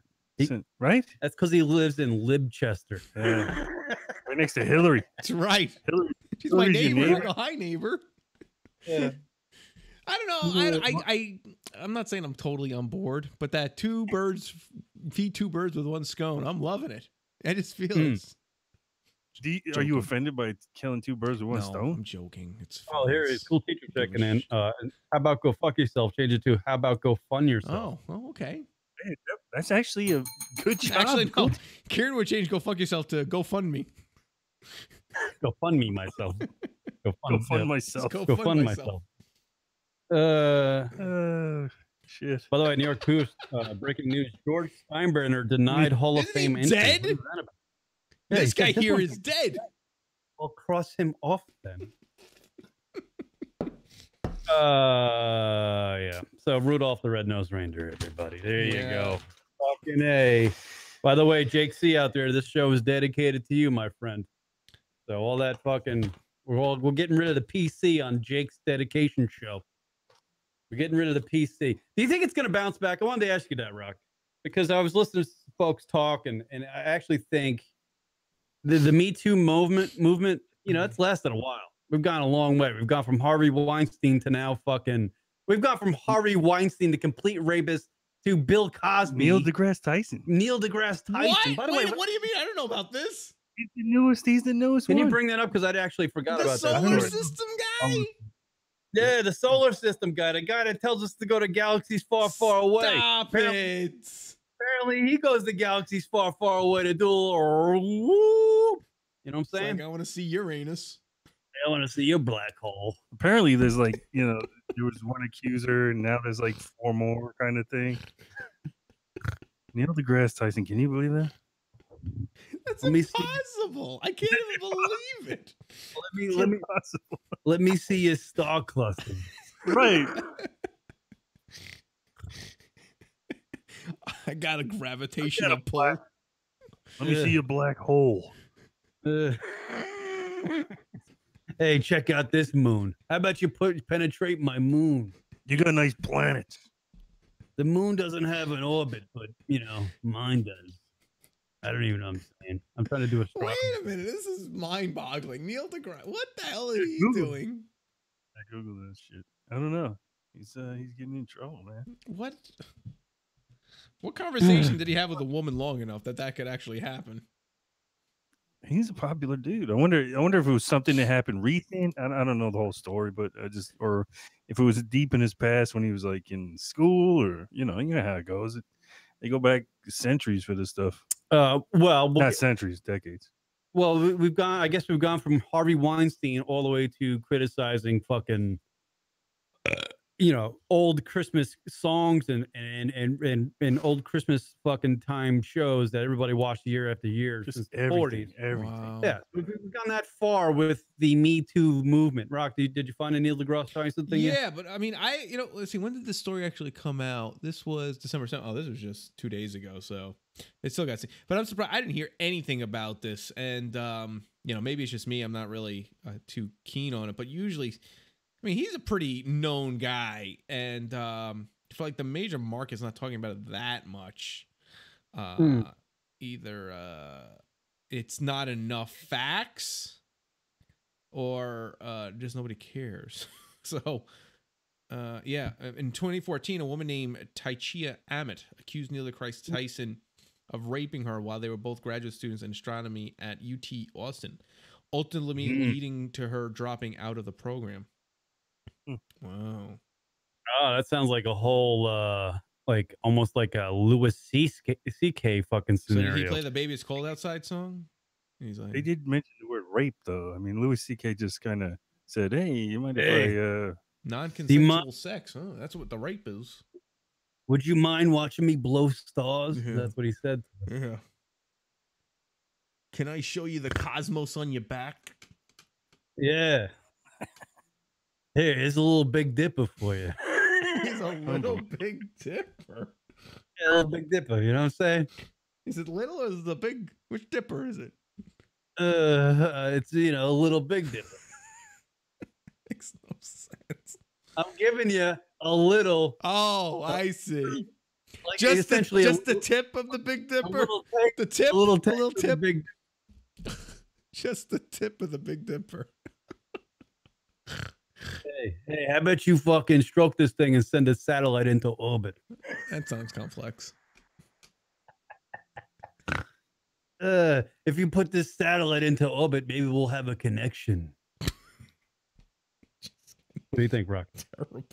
right. That's because he lives in Libchester. Yeah. Right next to Hillary. That's right. Hillary, She's my Hillary's your neighbor. Hi, neighbor. Yeah. I don't know. I'm not saying I'm totally on board, but that feed 2 birds with 1 scone, I'm loving it. I just feel it's. Are you offended by killing 2 birds with 1 stone? I'm joking. It's fun. Oh, here is cool teacher checking in. How about go fuck yourself? Change it to how about go fun yourself? Oh, okay. Hey, that's actually a good job. Actually, no. Kieran would change "go fuck yourself" to "go fund me." Go fund me myself. Go fund myself. Go fund myself. Shit. By the way, New York Post breaking news: George Steinbrenner denied Hall of Fame entry. Dead? Yeah, This guy here one- is dead. I'll cross him off then. Yeah. So Rudolph the Red-Nosed Reindeer, everybody. There you go. Fucking A. By the way, Jake C out there, this show is dedicated to you, my friend. So all that fucking we're getting rid of the PC on Jake's dedication show. We're getting rid of the PC. Do you think it's gonna bounce back? I wanted to ask you that, Rock, because I was listening to folks talk, and I actually think the Me Too movement, it's lasted a while. We've gone a long way. We've gone from Harvey Weinstein to now we've gone from Harvey Weinstein, the complete rapist, to Bill Cosby. Neil deGrasse Tyson. What? By the way, what do you mean? I don't know about this. He's the newest. He's the newest Can one. you bring that up? Because I'd actually forgot The about that. solar system guy? Yeah, the solar system guy. The guy that tells us to go to galaxies far, far away. Stop it. Apparently, he goes to galaxies far, far away to do a little whoop. You know what I'm It's saying? like, I want to see Uranus. I want to see your black hole. Apparently, there's like, there was one accuser, and now there's like 4 more kind of thing. Neil deGrasse Tyson, can you believe that? That's Let me see. impossible. I can't even believe it. Let me see your star cluster. Right. I got a gravitational pull. Let me see your black hole. Hey, check out this moon. How about you penetrate my moon? You got nice planets. The moon doesn't have an orbit, but mine does. I don't even know what I'm saying. I'm trying to do a Wait a minute. This is mind-boggling. Neil deGrasse. What the hell are you Google. doing? I Google this shit. I don't know. He's getting in trouble, man. What conversation did he have with a woman long enough that could actually happen? He's a popular dude. I wonder if it was something that happened recent. I don't know the whole story, but or if it was deep in his past when he was like in school, or you know how it goes. They go back centuries for this stuff. Not centuries, decades. Well, we've gone. I guess we've gone from Harvey Weinstein all the way to criticizing fucking, old Christmas songs and old Christmas fucking time shows that everybody watched year after year since the 40s. Everything. Wow. Yeah, we've gone that far with the Me Too movement. Rock, did you find a Neil deGrasse Tyson thing? Yeah, but I mean, let's see. When did this story actually come out? This was December 7th. Oh, this was just 2 days ago. So it still got to see. But I'm surprised I didn't hear anything about this. And maybe it's just me. I'm not really too keen on it. But usually, I mean, he's a pretty known guy, and for like the major market's not talking about it that much. Either it's not enough facts, or just nobody cares. So, in 2014, a woman named Taichia Amit accused Neil deGrasse Tyson of raping her while they were both graduate students in astronomy at UT Austin, ultimately leading to her dropping out of the program. Wow. Oh, that sounds like a whole almost like a Louis C.K. fucking So did scenario. he play the "Baby It's Cold Outside" song? He's like, They did mention the word rape, though. I mean, Louis C.K. just kind of said, "Hey, you mind if I?" Non-consensual sex, huh? That's what the rape is. Would you mind watching me blow stars? Yeah. That's what he said. Yeah. Can I show you the cosmos on your back? Yeah. Here, here's a little Big Dipper for you. He's a little Big Dipper. Yeah, a little Big Dipper, you know what I'm saying? Is it little or is it the big? Which dipper is it? It's a little Big Dipper. Makes no sense. I'm giving you a little. Oh, I see. Like Just essentially the tip of the Big Dipper. The tip, a little tip. Big. Just the tip of the Big Dipper. Hey, how about you fucking stroke this thing and send a satellite into orbit? That sounds complex. If you put this satellite into orbit, maybe we'll have a connection. What do you think, Rock? Terrible.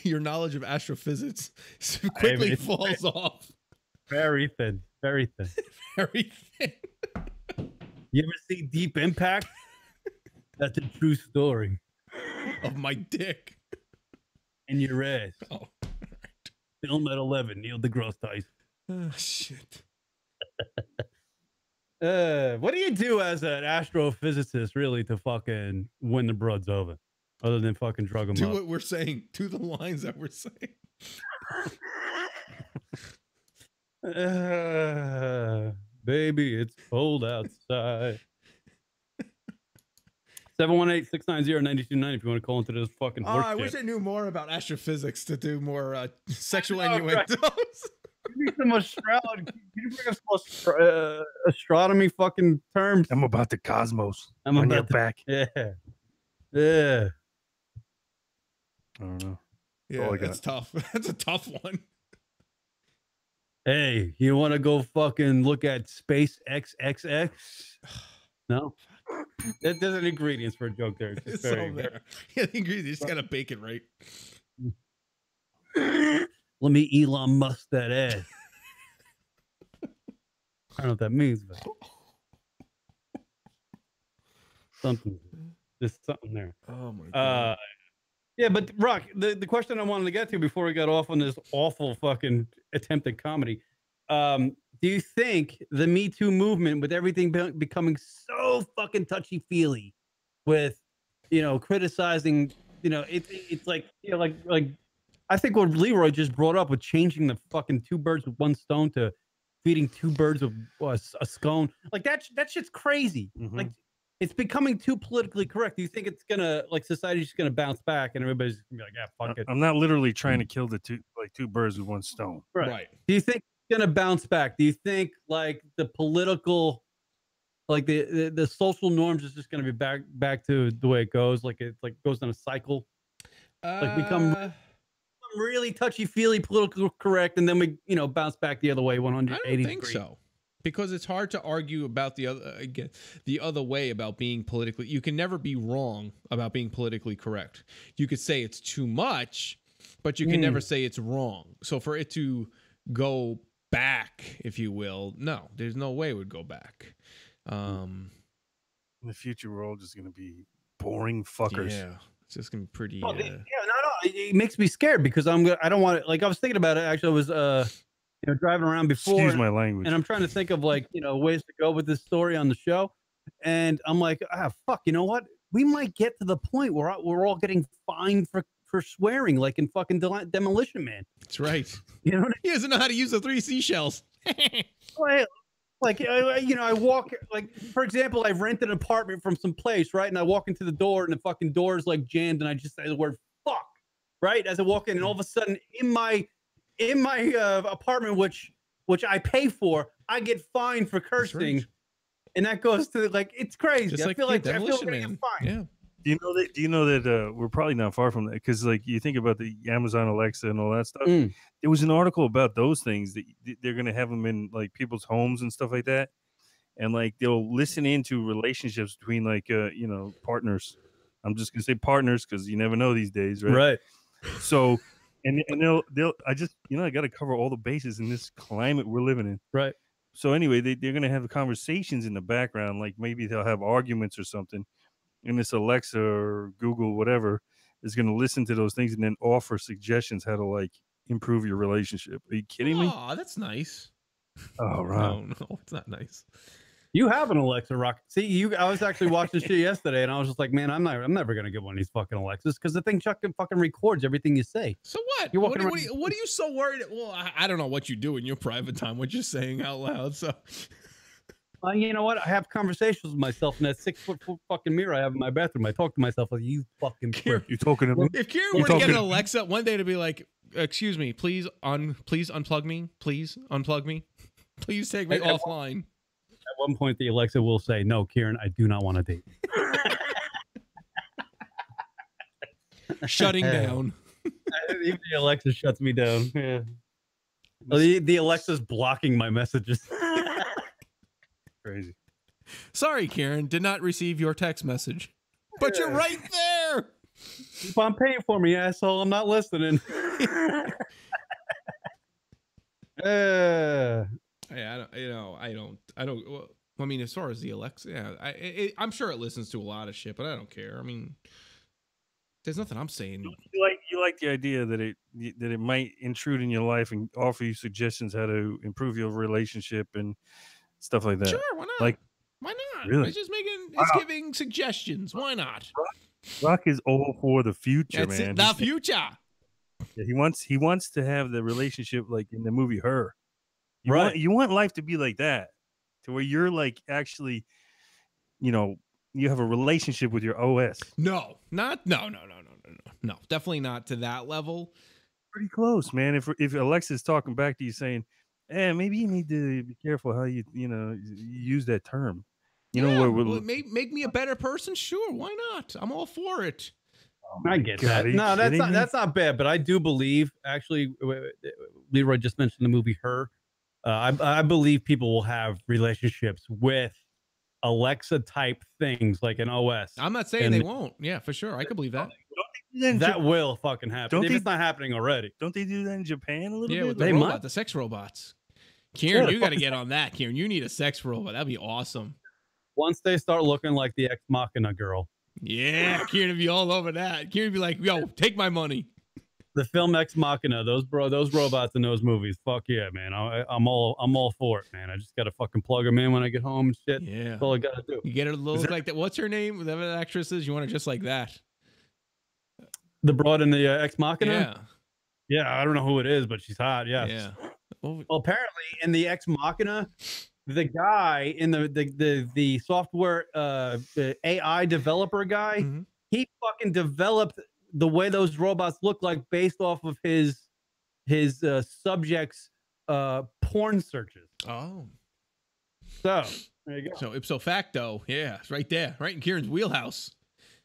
Your knowledge of astrophysics quickly falls off. Very thin. Very thin. Very thin. You ever see Deep Impact? That's a true story. Of my dick. In your ass. Oh. Film at 11, Neil deGrasse Tyson. Oh, shit. What do you do as an astrophysicist, really, to fucking win the broads over? Other than fucking drug them Do up? what we're saying. Do the lines that we're saying. Baby, it's cold outside. 718-690-9290 if you want to call into this fucking horse I shit. wish I knew more about astrophysics to do more sexual innuendos. Give me some astrology. Can you bring us some astronomy fucking terms? I'm about the cosmos I'm on about your the- back. Yeah. Yeah. I don't know. Yeah, all I that's tough. That's a tough one. Hey, you want to go fucking look at Space XXX? No? There's an ingredients for a joke there. It's It's just all very, there. Yeah, the ingredients. You just gotta bake it right. Let me Elon Musk that ass. I don't know what that means, but something. There's something there. Oh my god. Yeah, but Rock, the question I wanted to get to before we got off on this awful fucking attempt at comedy, do you think the Me Too movement, with everything becoming so fucking touchy-feely, with criticizing, it's like like I think what Leroy just brought up with changing the fucking two birds with one stone to feeding two birds with a scone, like that shit's crazy. Mhm. Like, it's becoming too politically correct. Do you think it's gonna, like, society's just gonna bounce back and everybody's gonna be like, yeah, fuck it? I'm not literally trying to kill the two birds with one stone. Right. Do you think it's gonna bounce back? Do you think, like, the political like the social norms is just going to be back to the way it goes. Like it like goes in a cycle. Like become really touchy feely, political correct, and then we bounce back the other way I 180 don't think degrees. so, because it's hard to argue about the other again the other way about being politically. You can never be wrong about being politically correct. You could say it's too much, but you can never say it's wrong. So for it to go back, if you will, no, there's no way it would go back. In the future, we're all just gonna be boring fuckers. Yeah, it's just gonna be pretty. No, it makes me scared because I don't want to. Like I was thinking about it. Actually, I was driving around before. Excuse my language. And I'm trying to think of like ways to go with this story on the show, and I'm like, fuck, you know what? We might get to the point where we're all getting fined for swearing, like in fucking Demolition Man. That's right. You know what He doesn't know how to use the 3 seashells. Like, I walk, like, for example, I've rented an apartment from some place, right? And I walk into the door and the fucking door is like jammed and I just say the word fuck, right? As I walk in, and all of a sudden in my apartment, which I pay for, I get fined for cursing. Right. And that goes to like, it's crazy. Just I like feel like I feel Demolition like I get Man. fined. Yeah. Do you know that we're probably not far from that? Because like you think about the Amazon Alexa and all that stuff. There was an article about those things that they're going to have them in like people's homes and stuff like that, and like they'll listen into relationships between like partners. I'm just gonna say partners because you never know these days, right? Right. So and they'll I just I got to cover all the bases in this climate we're living in. Right. So anyway, they're going to have conversations in the background, like maybe they'll have arguments or something. And this Alexa or Google, whatever, is going to listen to those things and then offer suggestions how to like improve your relationship. Are you kidding me? Oh, that's nice. Oh, right. No, it's not nice. You have an Alexa, Rock. See, I was actually watching shit yesterday, and I was just like, man, I'm never gonna get one of these fucking Alexas because the thing fucking records everything you say. So what? You're What walking are you so worried? Well, I don't know what you do in your private time, what you're saying out loud. So, you know what? I have conversations with myself in that 6-foot fucking mirror I have in my bathroom. I talk to myself like, you fucking prick. You talking to me? if Kieran were to get an Alexa one day to be like, "Excuse me, please unplug me. Please unplug me. Please take me offline." At one point, the Alexa will say, "No, Kieran, I do not want to date." Shutting down. Even the Alexa shuts me down. Yeah. Well, the Alexa's blocking my messages. Crazy. Sorry, Kieran, did not receive your text message. But you're right there. Keep on paying for me, asshole. I'm not listening. Yeah, I don't. Well, I mean, as far as the Alexa, yeah, I'm sure it listens to a lot of shit, but I don't care. I mean, there's nothing I'm saying. You like the idea that it might intrude in your life and offer you suggestions how to improve your relationship and stuff like that. Sure, why not? Like, why not? Really? It's just it's giving suggestions. Why not? Rock is all for the future, That's man. it, the future. Yeah, he wants to have the relationship like in the movie Her. You want life to be like that, to where you're like actually, you have a relationship with your OS. No, definitely not to that level. Pretty close, man. If Alexa's talking back to you saying, maybe you need to be careful how you use that term. Make me a better person. Sure, why not? I'm all for it. I get that. No, that's not bad. But I do believe, actually, Leroy just mentioned the movie Her. I believe people will have relationships with Alexa type things like an OS. I'm not saying they won't. Yeah, for sure. I could believe that. That will fucking happen. If it's not happening already. Don't they do that in Japan a little bit? Yeah, with the sex robots. Kieran, you got to get on that. Kieran, you need a sex robot. That'd be awesome. Once they start looking like the Ex Machina girl. Yeah, Kieran would be all over that. Kieran would be like, yo, take my money. The film Ex Machina, those robots in those movies, fuck yeah, man. I'm all for it, man. I just gotta fucking plug them in when I get home and shit. Yeah, that's all I gotta do. You get her to look like that. What's her name? Whatever the actress is, you want her just like that. The broad in the Ex Machina. Yeah, yeah. I don't know who it is, but she's hot. Yes. Yeah. Well, apparently in the Ex Machina, the guy in the software the AI developer guy, he fucking developed the way those robots look like based off of his subjects porn searches. Oh. So There you go. So ipso facto, yeah, it's right there, right in Kieran's wheelhouse.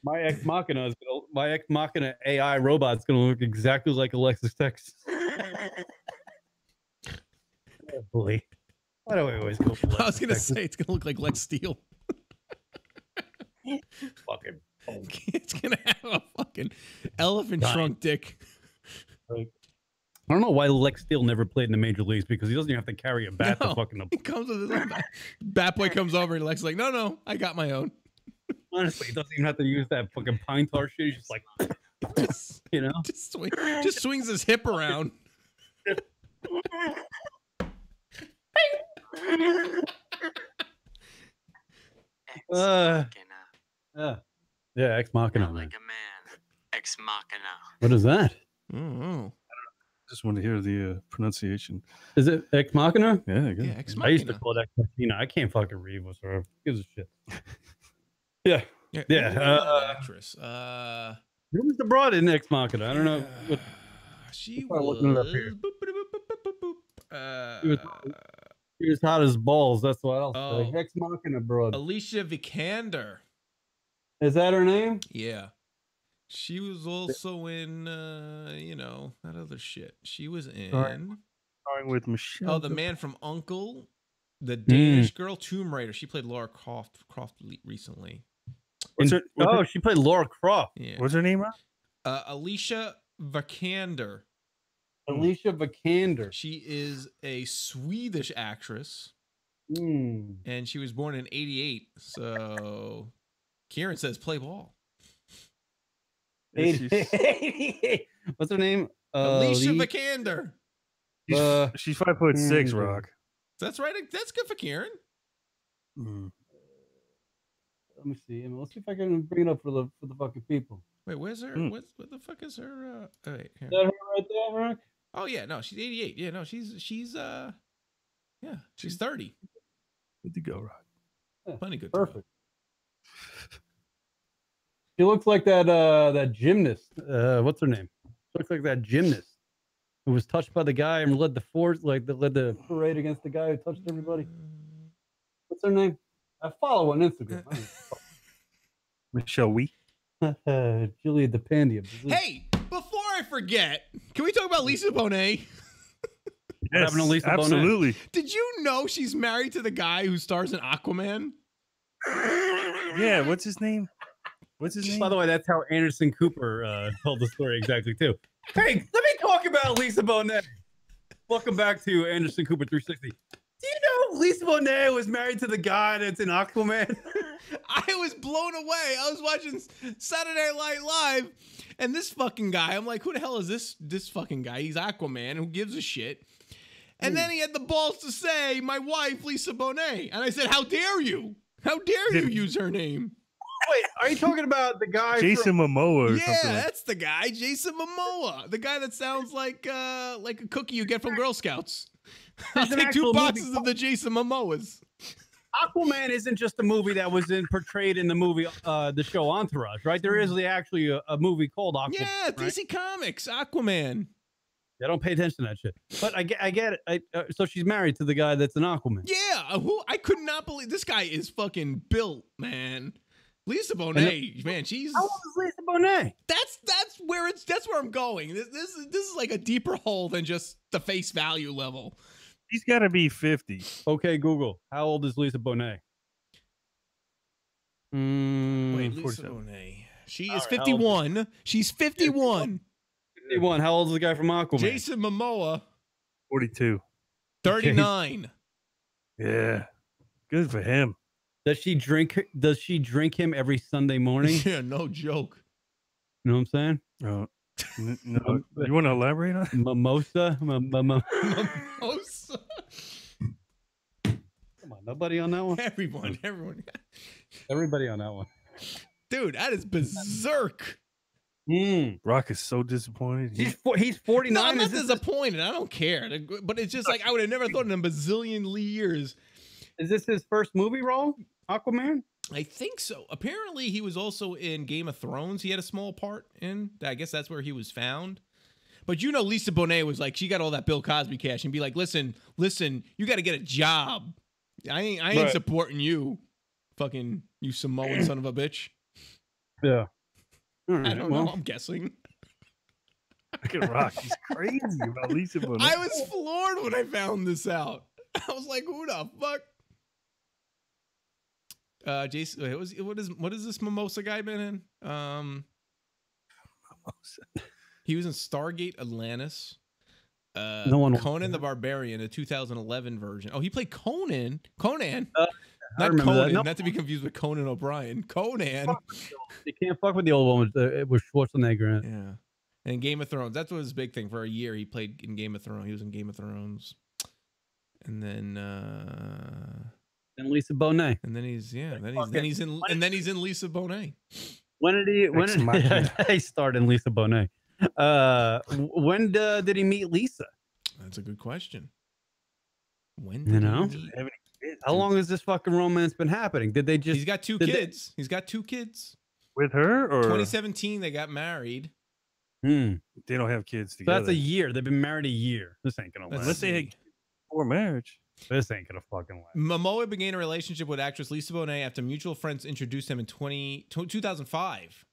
My ex machina AI robot's gonna look exactly like Alexis Texas. Oh, boy. Why do I always go for I was Alexis gonna Texas? say it's gonna look like Lex Steele. Fucking. It's gonna have a fucking elephant Dying. trunk dick. I don't know why Lex Steele never played in the major leagues because he doesn't even have to carry a bat No. to fucking. He comes with his own bat. Bat boy comes over and Lex is like, no, I got my own. Honestly, he doesn't even have to use that fucking pine tar shit. He's just like, you know. Just swings his hip around. Yeah, Ex Machina. Not like a man. Ex Machina. What is that? Oh, Just want to hear the pronunciation. Is it Ex Machina? Yeah, good. yeah, Ex I used to Machina. call it Ex Machina. I can't fucking read what's wrong. Who gives a shit? Yeah. Yeah, Yeah, who was that actress. Who was the broad in Ex Machina? I don't know. What, She Start was. looking it up here. She was- Uh, he was hot as balls. That's what I'll Oh. say. Ex Machina broad. Alicia Vikander. Is that her name? Yeah. She was also in, that other shit. She was in. Starring with Michelle. Oh, the man from Uncle, the Danish girl, Tomb Raider. She played Laura Croft recently. She played Laura Croft. Yeah. What's her name, Rob? Alicia Vikander. Alicia Vikander. She is a Swedish actress, Mm. and she was born in '88. So, Kieran says play ball. Yeah, she's- What's her name? Alicia Lee- Vikander. She's 5'6", mm. Rock. That's right. That's good for Kieran. Mm. Let me see. Let's see if I can bring it up for the fucking people. Wait, where's her? Hmm. What the fuck is her? Oh, wait, here. Is that her right there, Rock? Oh yeah, no, she's 88. Yeah, no, she's 30. Good to go, Rock. Plenty good. to go. Perfect. She looks like that gymnast. What's her name? She looks like that gymnast who was touched by the guy and led the parade against the guy who touched everybody. What's her name? I follow on Instagram. Michelle Wee. Julia DePandia. Hey, before I forget, can we talk about Lisa Bonet? Yes, happened to Lisa Bonet? absolutely. Did you know she's married to the guy who stars in Aquaman? Yeah, what's his name? What's his name? By the way, that's how Anderson Cooper told the story exactly too. Hey, let me talk about Lisa Bonet. Welcome back to Anderson Cooper 360. Do you know Lisa Bonet was married to the guy that's in Aquaman? I was blown away. I was watching Saturday Night Live, and this fucking guy, I'm like, who the hell is this fucking guy? He's Aquaman. Who gives a shit? And then he had the balls to say, my wife, Lisa Bonet. And I said, how dare you? How dare you use her name? Wait, are you talking about the guy? Jason Momoa or Yeah, something. Like that's the guy, Jason Momoa. The guy that sounds like a cookie you get from Girl Scouts. I'll There's an take 2 actual boxes movie- of the Jason Momoas. Aquaman isn't just a movie that was portrayed in the movie, the show Entourage, right? There is actually a movie called Aquaman. Yeah, right? DC Comics, Aquaman. I don't pay attention to that shit. But I get it. So she's married to the guy that's an Aquaman. Yeah, who I could not believe this guy is fucking built, man. Lisa Bonet, man, she's How old is Lisa Bonet? that's where I'm going. This is like a deeper hole than just the face value level. he's got to be 50. Okay, Google. How old is Lisa Bonet? Wait, Lisa 47. Bonet. She All is right, how old 51. She's 51. 51. How old is the guy from Aquaman? Jason Momoa, 42. 39. Yeah. Good for him. Does she drink him every Sunday morning? Yeah, no joke. You know what I'm saying? No, you want to elaborate on it? Mimosa? Mimosa. Come on, nobody on that one? Everyone. Everybody on that one. Dude, that is berserk. Rock is so disappointed. He's 49. No, I'm not Is this- disappointed. I don't care. But it's just like I would have never thought in a bazillion years. Is this his first movie role? Aquaman? I think so. Apparently, he was also in Game of Thrones. He had a small part in. I guess that's where he was found. But you know, Lisa Bonet was like, she got all that Bill Cosby cash and be like, listen, you got to get a job. I ain't Right. supporting you, fucking you Samoan son of a bitch. Yeah. All I right, don't know. I'm guessing. Look at Rock. He's crazy about Lisa Bonet. I was floored when I found this out. I was like, who the fuck? Jason, what is this Mimosa guy been in? He was in Stargate Atlantis. No one Conan the Barbarian, a 2011 version. Oh, he played Conan. Conan. I Not remember Conan, that. No. not to be confused with Conan O'Brien. Conan. You can't fuck with the old one with Schwarzenegger in it. Yeah. And Game of Thrones. That's what his big thing. For a year, he played in Game of Thrones. He was in Game of Thrones. And then And Lisa Bonet. and then he's in Lisa Bonet. When did he start in Lisa Bonet? When did he meet Lisa? That's a good question. When You did know? he meet? How long has this fucking romance been happening? Did they just? He's got two did they- kids. He's got two kids. With her, or 2017, they got married. they don't have kids So together. that's a year. They've been married a year. This ain't gonna Let's last. Unless they had see. kids before marriage. This ain't gonna fucking last. Momoa began a relationship with actress Lisa Bonet after mutual friends introduced him in 2005.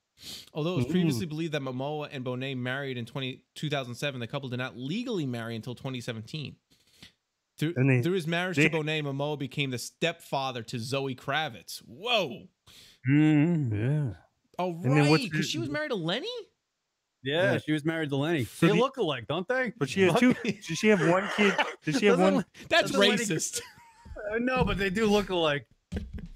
Although it was previously believed that Momoa and Bonet married in 2007, the couple did not legally marry until 2017. Through his marriage to Bonet, Momoa became the stepfather to Zoe Kravitz. Whoa. Yeah. Oh, And then right. Because she was married to Lenny? Yeah, she was married to Lenny. So They the- look alike, don't they? But she had two. Did she have one kid? Did she have Doesn't- one? That's doesn't Lenny- racist. No, but they do look alike.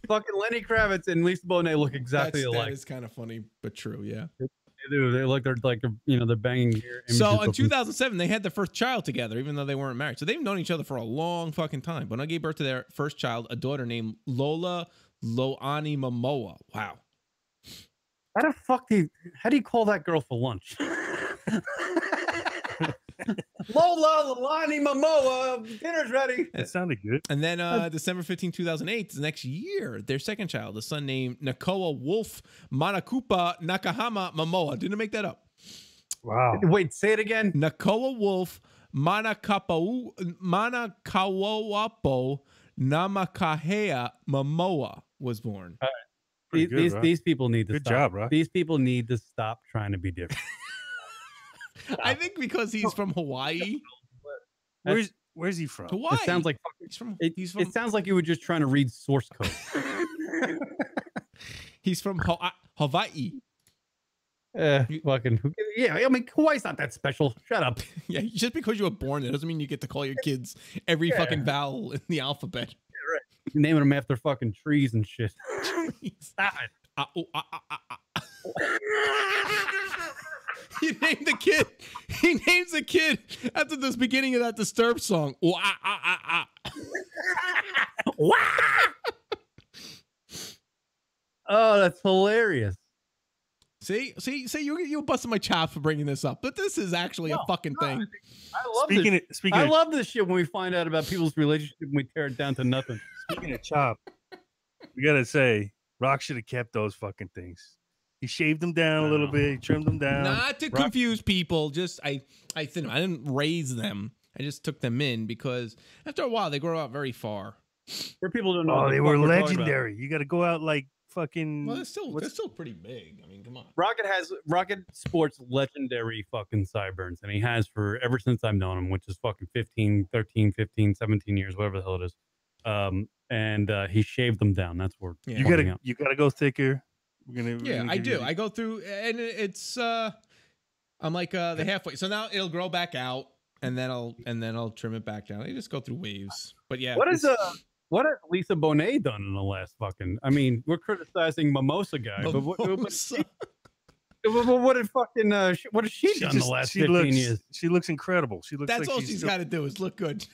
Fucking Lenny Kravitz and Lisa Bonet look exactly That alike. is kind of funny, but true, yeah. They do. They look. They're like they're banging here. So in 2007, they had their first child together, even though they weren't married. So they've known each other for a long fucking time. Bonet gave birth to their first child, a daughter named Lola Loani Momoa. Wow. How the fuck how do you call that girl for lunch? Lola Lani Momoa, dinner's ready. That sounded good. And then December 15, 2008, the next year, their second child, a son named Nakoa Wolf Manakupa Nakahama Momoa. Didn't make that up. Wow. Wait, say it again. Nakoa Wolf Manakawapo Namakahea Momoa was born. Pretty good, Rock. These people need to Good stop. job, Rock. These people need to stop trying to be different. I think because he's from Hawaii. Where's he from? Hawaii. It sounds like it sounds like you were just trying to read source code. He's from Hawaii. Fucking yeah. I mean, Hawaii's not that special. Shut up. Yeah, just because you were born there doesn't mean you get to call your kids every fucking vowel in the alphabet. Naming them after fucking trees and shit. Stop it. He named the kid. He names the kid after the beginning of that Disturbed song. Oh, that's hilarious. See, you busted my chops for bringing this up, but this is actually a fucking thing. I love I love this shit when we find out about people's relationship and we tear it down to nothing. Speaking of chop, we gotta say, Rock should have kept those fucking things. He shaved them down a little bit, he trimmed them down. Not to confuse people, just I didn't raise them. I just took them in because after a while they grow out very far. Where people don't know. Oh, what the they fuck were we're talking about. legendary. You got to go out like fucking. Well, they're still pretty big. I mean, come on. Rocket sports legendary fucking sideburns, and he has for ever since I've known him, which is fucking 15, 17 years, whatever the hell it is. And he shaved them down. That's where you gotta go thicker. I do. I go through, and it's I'm like the halfway. So now it'll grow back out, and then I'll trim it back down. I just go through waves. But yeah, what has Lisa Bonet done in the last fucking? I mean, we're criticizing Mimosa guy, but what did fucking what has she done in the last 15 years? She looks incredible. She looks. That's like all she's got to do is look good.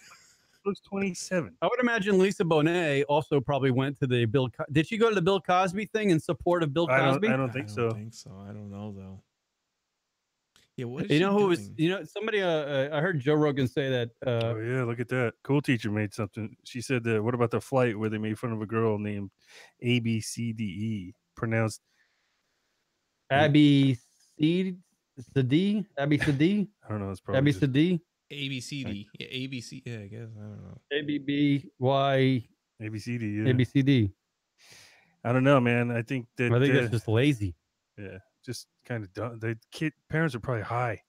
Looks 27. I would imagine Lisa Bonet also probably went to the Bill. Did she go to the Bill Cosby thing in support of Bill Cosby? I don't think so. I don't know though. Yeah, what is you know she who was? doing? You know, somebody. I heard Joe Rogan say that. Oh yeah, look at that. Cool teacher made something. She said that. What about the flight where they made fun of a girl named ABCDE, pronounced Abby Sadi? Abby Sadi? I don't know. It's probably Abby just- Sadi? ABCD. Yeah, ABC. Yeah, I guess I don't know. ABBY ABCD. Yeah. ABCD. I don't know, man. I think that. I think that's just lazy. Yeah, just kind of dumb. The parents are probably high.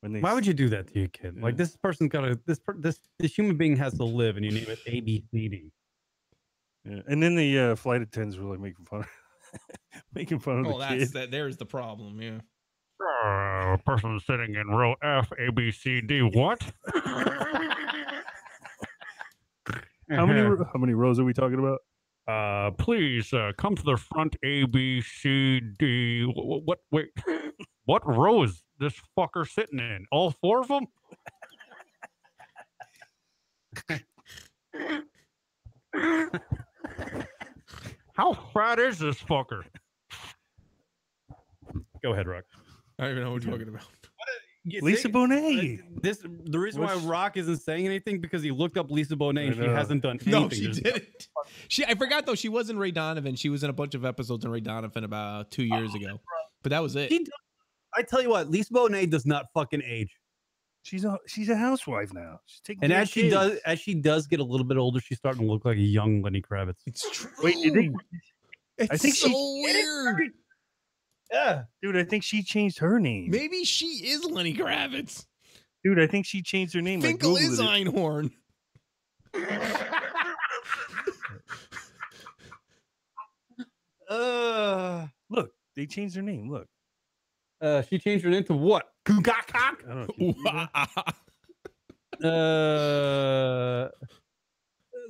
Why would you do that to your kid? Like this person's got to this human being has to live, and you name it ABCD. Yeah. And then the flight attendants were like making fun of the kid. There's the problem. Yeah. Person sitting in row F, ABCD. What? How many rows are we talking about? Please come to the front, ABCD. What? Wait, what row is this fucker sitting in? All four of them? How fat is this fucker? Go ahead, Rock. I don't even know what we're talking about. Lisa Bonet. The reason why Rock isn't saying anything because he looked up Lisa Bonet and she hasn't done anything. No, she didn't. I forgot though. She was in Ray Donovan. She was in a bunch of episodes in Ray Donovan about 2 years ago. But that was it. I tell you what, Lisa Bonet does not fucking age. She's a housewife now. She's taking and care as of she kids. does get a little bit older, she's starting to look like a young Lenny Kravitz. It's true. Wait, you think? I think so weird. Yeah, dude, I think she changed her name. Maybe she is Lenny Kravitz. Dude, I think she changed her name. Finkel is Einhorn. Look, they changed her name. Look. She changed her name to what? Kugakak?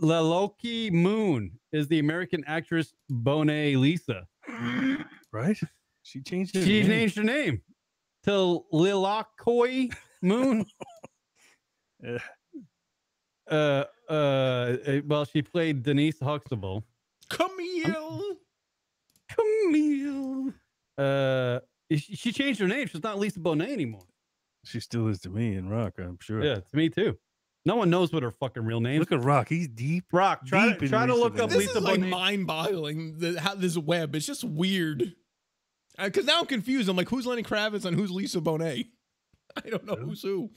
Laloki Moon is the American actress Bonet Lisa. Right? She changed her She name. changed her name to Lilakoi Moon. Well, she played Denise Huxtable. Camille. She changed her name. She's not Lisa Bonet anymore. She still is to me in Rock, I'm sure. Yeah, to me too. No one knows what her fucking real name is. Look at Rock. He's deep. Rock, try to look up This Lisa is like Bonet. mind-boggling. How this web. It's just weird. Because now I'm confused. I'm like, who's Lenny Kravitz and who's Lisa Bonet? I don't know who's who.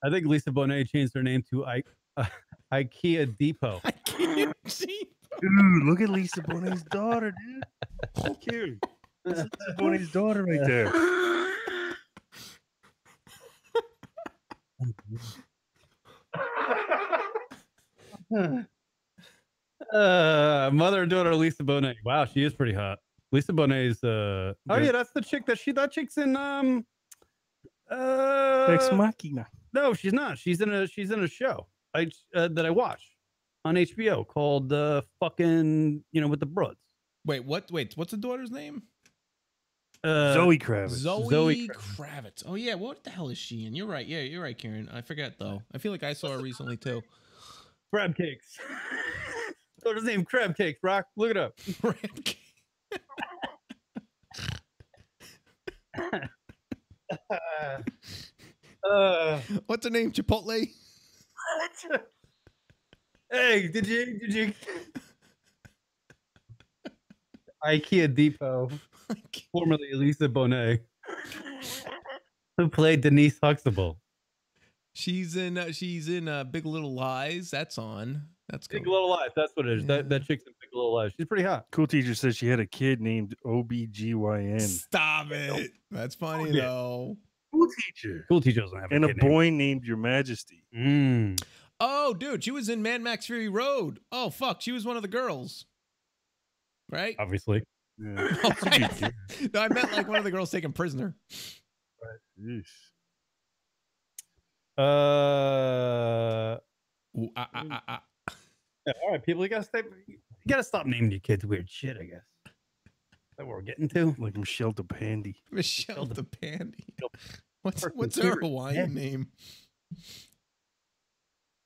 I think Lisa Bonet changed her name to IKEA Depot. IKEA Depot. Dude, look at Lisa Bonet's daughter, dude. So cute. That's Lisa Bonet's daughter right there. Mother and daughter Lisa Bonet. Wow, she is pretty hot. Lisa Bonet's oh yeah, that's the chick that chick's in Ex Machina. No, she's not. She's in a show that I watch on HBO called fucking, with the Broads. Wait, what's the daughter's name? Zoe Kravitz. Zoe Kravitz. Oh yeah, what the hell is she in? You're right. Yeah, you're right, Karen. I forget though. I feel like I saw her recently too. Crab Cakes. Daughter's name Crab Cakes. Rock, look it up. Crab Cakes. What's her name? Chipotle. Hey, did you? IKEA Depot, formerly Lisa Bonet, who played Denise Huxtable. She's in Big Little Lies. That's on. That's Big Little Lies. That's what it is. Yeah. That chick's in Big Little Lies. She's pretty hot. Cool teacher says she had a kid named OBGYN. Stop it. That's funny though. Cool teacher. Cool teacher doesn't have and a a kid boy named Your Majesty. name. Oh, dude, she was in Mad Max Fury Road. Oh, fuck, she was one of the girls, right? Obviously. Yeah. Oh, right. No, I meant like one of the girls taken prisoner. Yeesh. Yeah, all right, people, you gotta stop naming your kids weird shit, I guess. That's what we're getting to. Like Michelle DePandy. Michelle DePandy. What's her Hawaiian name?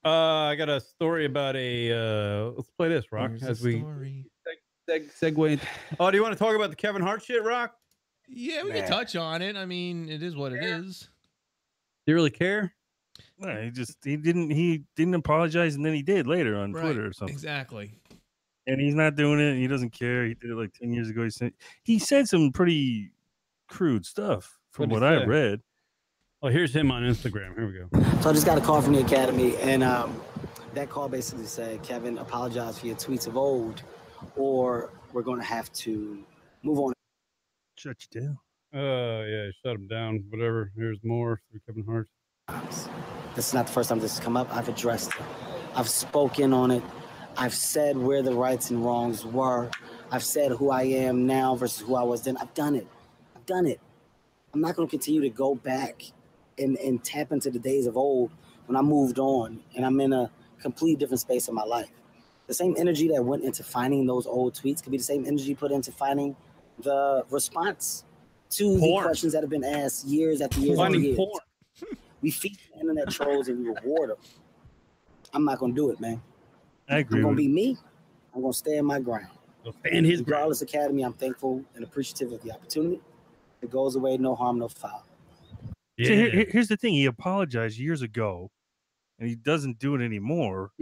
I got a story about let's play this, Rock. Here's the story. Segue. Oh, do you want to talk about the Kevin Hart shit, Rock? Yeah, we can touch on it. I mean, it is what it is. Do you really care? No, he didn't apologize, and then he did later on Twitter or something. Exactly. And he's not doing it. He doesn't care. He did it like 10 years ago. He said some pretty crude stuff from what I read. Oh, here's him on Instagram. Here we go. So I just got a call from the academy, and that call basically said, Kevin, apologize for your tweets of old, or we're going to have to move on. Shut you down. Yeah, shut him down. Whatever. Here's more through Kevin Hart. This is not the first time this has come up. I've addressed it. I've spoken on it. I've said where the rights and wrongs were. I've said who I am now versus who I was then. I've done it. I've done it. I'm not going to continue to go back and tap into the days of old when I moved on and I'm in a completely different space in my life. The same energy that went into finding those old tweets could be the same energy put into finding the response to the questions that have been asked years after years after years. Porn. We feed the internet trolls and we reward them. I'm not going to do it, man. I agree. I'm going to be me. I'm going to stay in my ground. Stand his Regardless Academy, I'm thankful and appreciative of the opportunity. It goes away, no harm, no foul. Yeah. So here's the thing. He apologized years ago, and he doesn't do it anymore.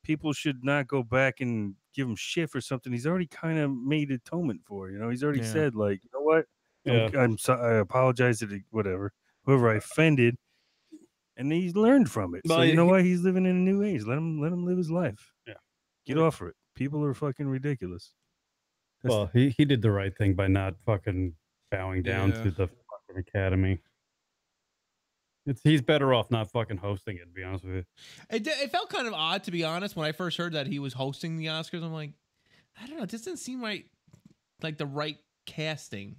People should not go back and give him shit for something he's already kind of made atonement for. You know, he's already said, like, you know what? I'm sorry. I apologize to whatever, whoever I offended, and he's learned from it. So you know what? He's living in a new age. Let him live his life. Yeah, get off of it. People are fucking ridiculous. Well, he did the right thing by not fucking bowing down to the fucking Academy. He's better off not fucking hosting it, to be honest with you. It felt kind of odd, to be honest, when I first heard that he was hosting the Oscars. I'm like, I don't know. It just doesn't seem right, like the right casting.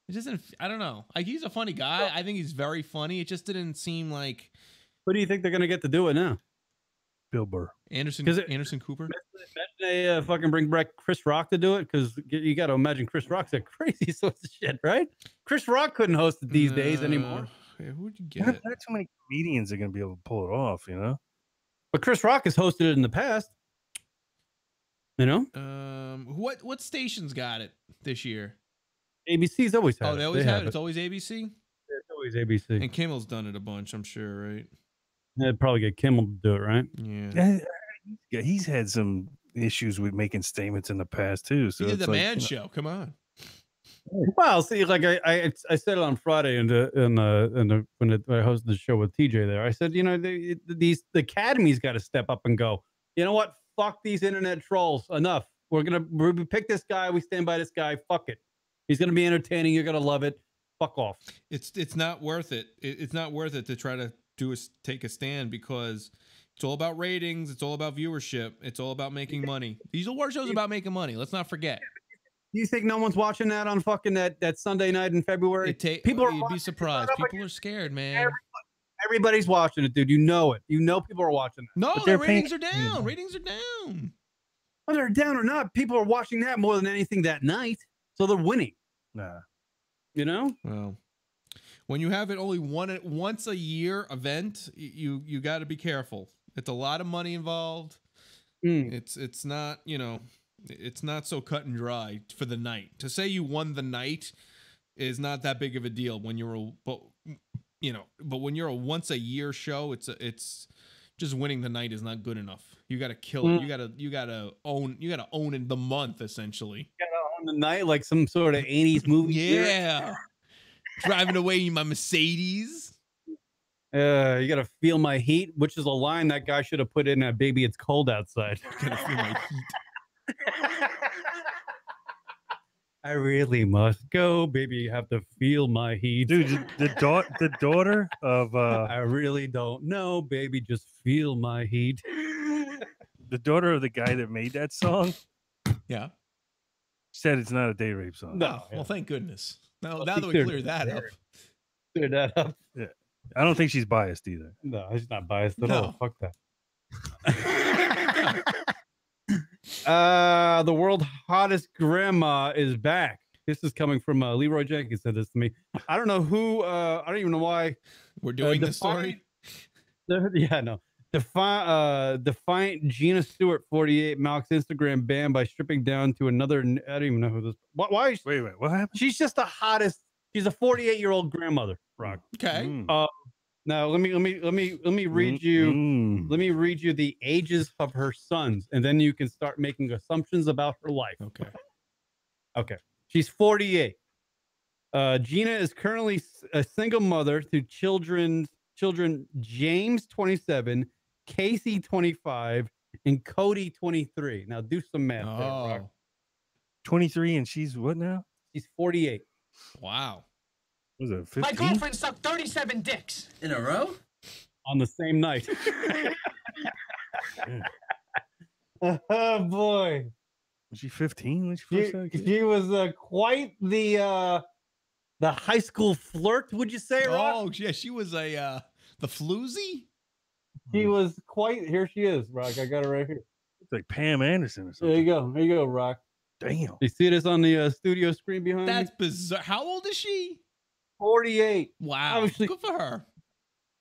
It doesn't. I don't know. Like, he's a funny guy. I think he's very funny. It just didn't seem like. Who do you think they're gonna get to do it now? Bill Burr, Anderson Cooper. Imagine they fucking bring back Chris Rock to do it, because you got to imagine Chris Rock's a crazy sort of shit, right? Chris Rock couldn't host it these days anymore. Yeah, who'd you get? Not too many comedians are going to be able to pull it off, you know. But Chris Rock has hosted it in the past. You know. What stations got it this year? ABC's always had it. Oh, they always have it. It's always ABC. It's always ABC. And Kimmel's done it a bunch, I'm sure, right? They'd probably get Kimmel to do it, right? Yeah, he's had some issues with making statements in the past too. So he did it's the like, Man Show. Come on. Well, see, like I said it on Friday when I hosted the show with TJ there. I said, you know, the Academy's got to step up and go, you know what? Fuck these internet trolls. Enough. We pick this guy. We stand by this guy. Fuck it. He's gonna be entertaining. You're gonna love it. Fuck off. It's not worth it. It's not worth it to try to take a stand, because it's all about ratings. It's all about viewership. It's all about making money. These award shows are about making money. Let's not forget. You think no one's watching that on fucking that Sunday night in February? You'd be surprised. People are scared, man. Everybody's watching it, dude. You know it. You know people are watching it. No, the ratings are down. Ratings are down. Whether they're down or not, people are watching that more than anything that night. So they're winning. Nah. You know? Well, when you have it only once a year event, you got to be careful. It's a lot of money involved. It's not, you know, it's not so cut and dry for the night. To say you won the night is not that big of a deal when you're but when you're a once a year show, it's just winning the night is not good enough. You got to kill it. You got to own in the month, essentially. You got to own the night like some sort of 80s movie. Yeah. Driving away in my Mercedes. You gotta feel my heat, which is a line that guy should have put in at "Baby, It's Cold Outside." Gotta feel my heat. I really must go, baby. You have to feel my heat, dude. The daughter of I really don't know, baby. Just feel my heat. The daughter of the guy that made that song, yeah, said it's not a date rape song. No, well, thank goodness. Now that we cleared that up. Clear that up. Yeah. I don't think she's biased either. No, she's not biased at all. Fuck that. The world's hottest grandma is back. This is coming from Leroy Jenkins said this to me. I don't know who. I don't even know why we're doing this story. Defiant Gina Stewart, 48, Malk's Instagram ban by stripping down to another. I don't even know who this. Why? Wait, what happened? She's just the hottest. She's a 48-year-old grandmother. Rock. Okay. Now let me read you. Let me read you the ages of her sons, and then you can start making assumptions about her life. Okay. Okay. She's 48. Gina is currently a single mother to children James, 27, Casey 25, and Cody 23. Now do some math there, Rock. Oh, 23, and she's what now? She's 48 wow. Was it My 15? girlfriend sucked 37 dicks. In a row? on the same night. Oh boy. Was she 15 when she first had a kid? She was quite the high school flirt, would you say, Rock? Oh, yeah, she was the floozy. She was quite. Here she is, Rock. I got her right here. It's like Pam Anderson or something. There you go. There you go, Rock. Damn. You see this on the studio screen behind That's me? bizarre. How old is she? 48. Wow. Obviously- Good for her.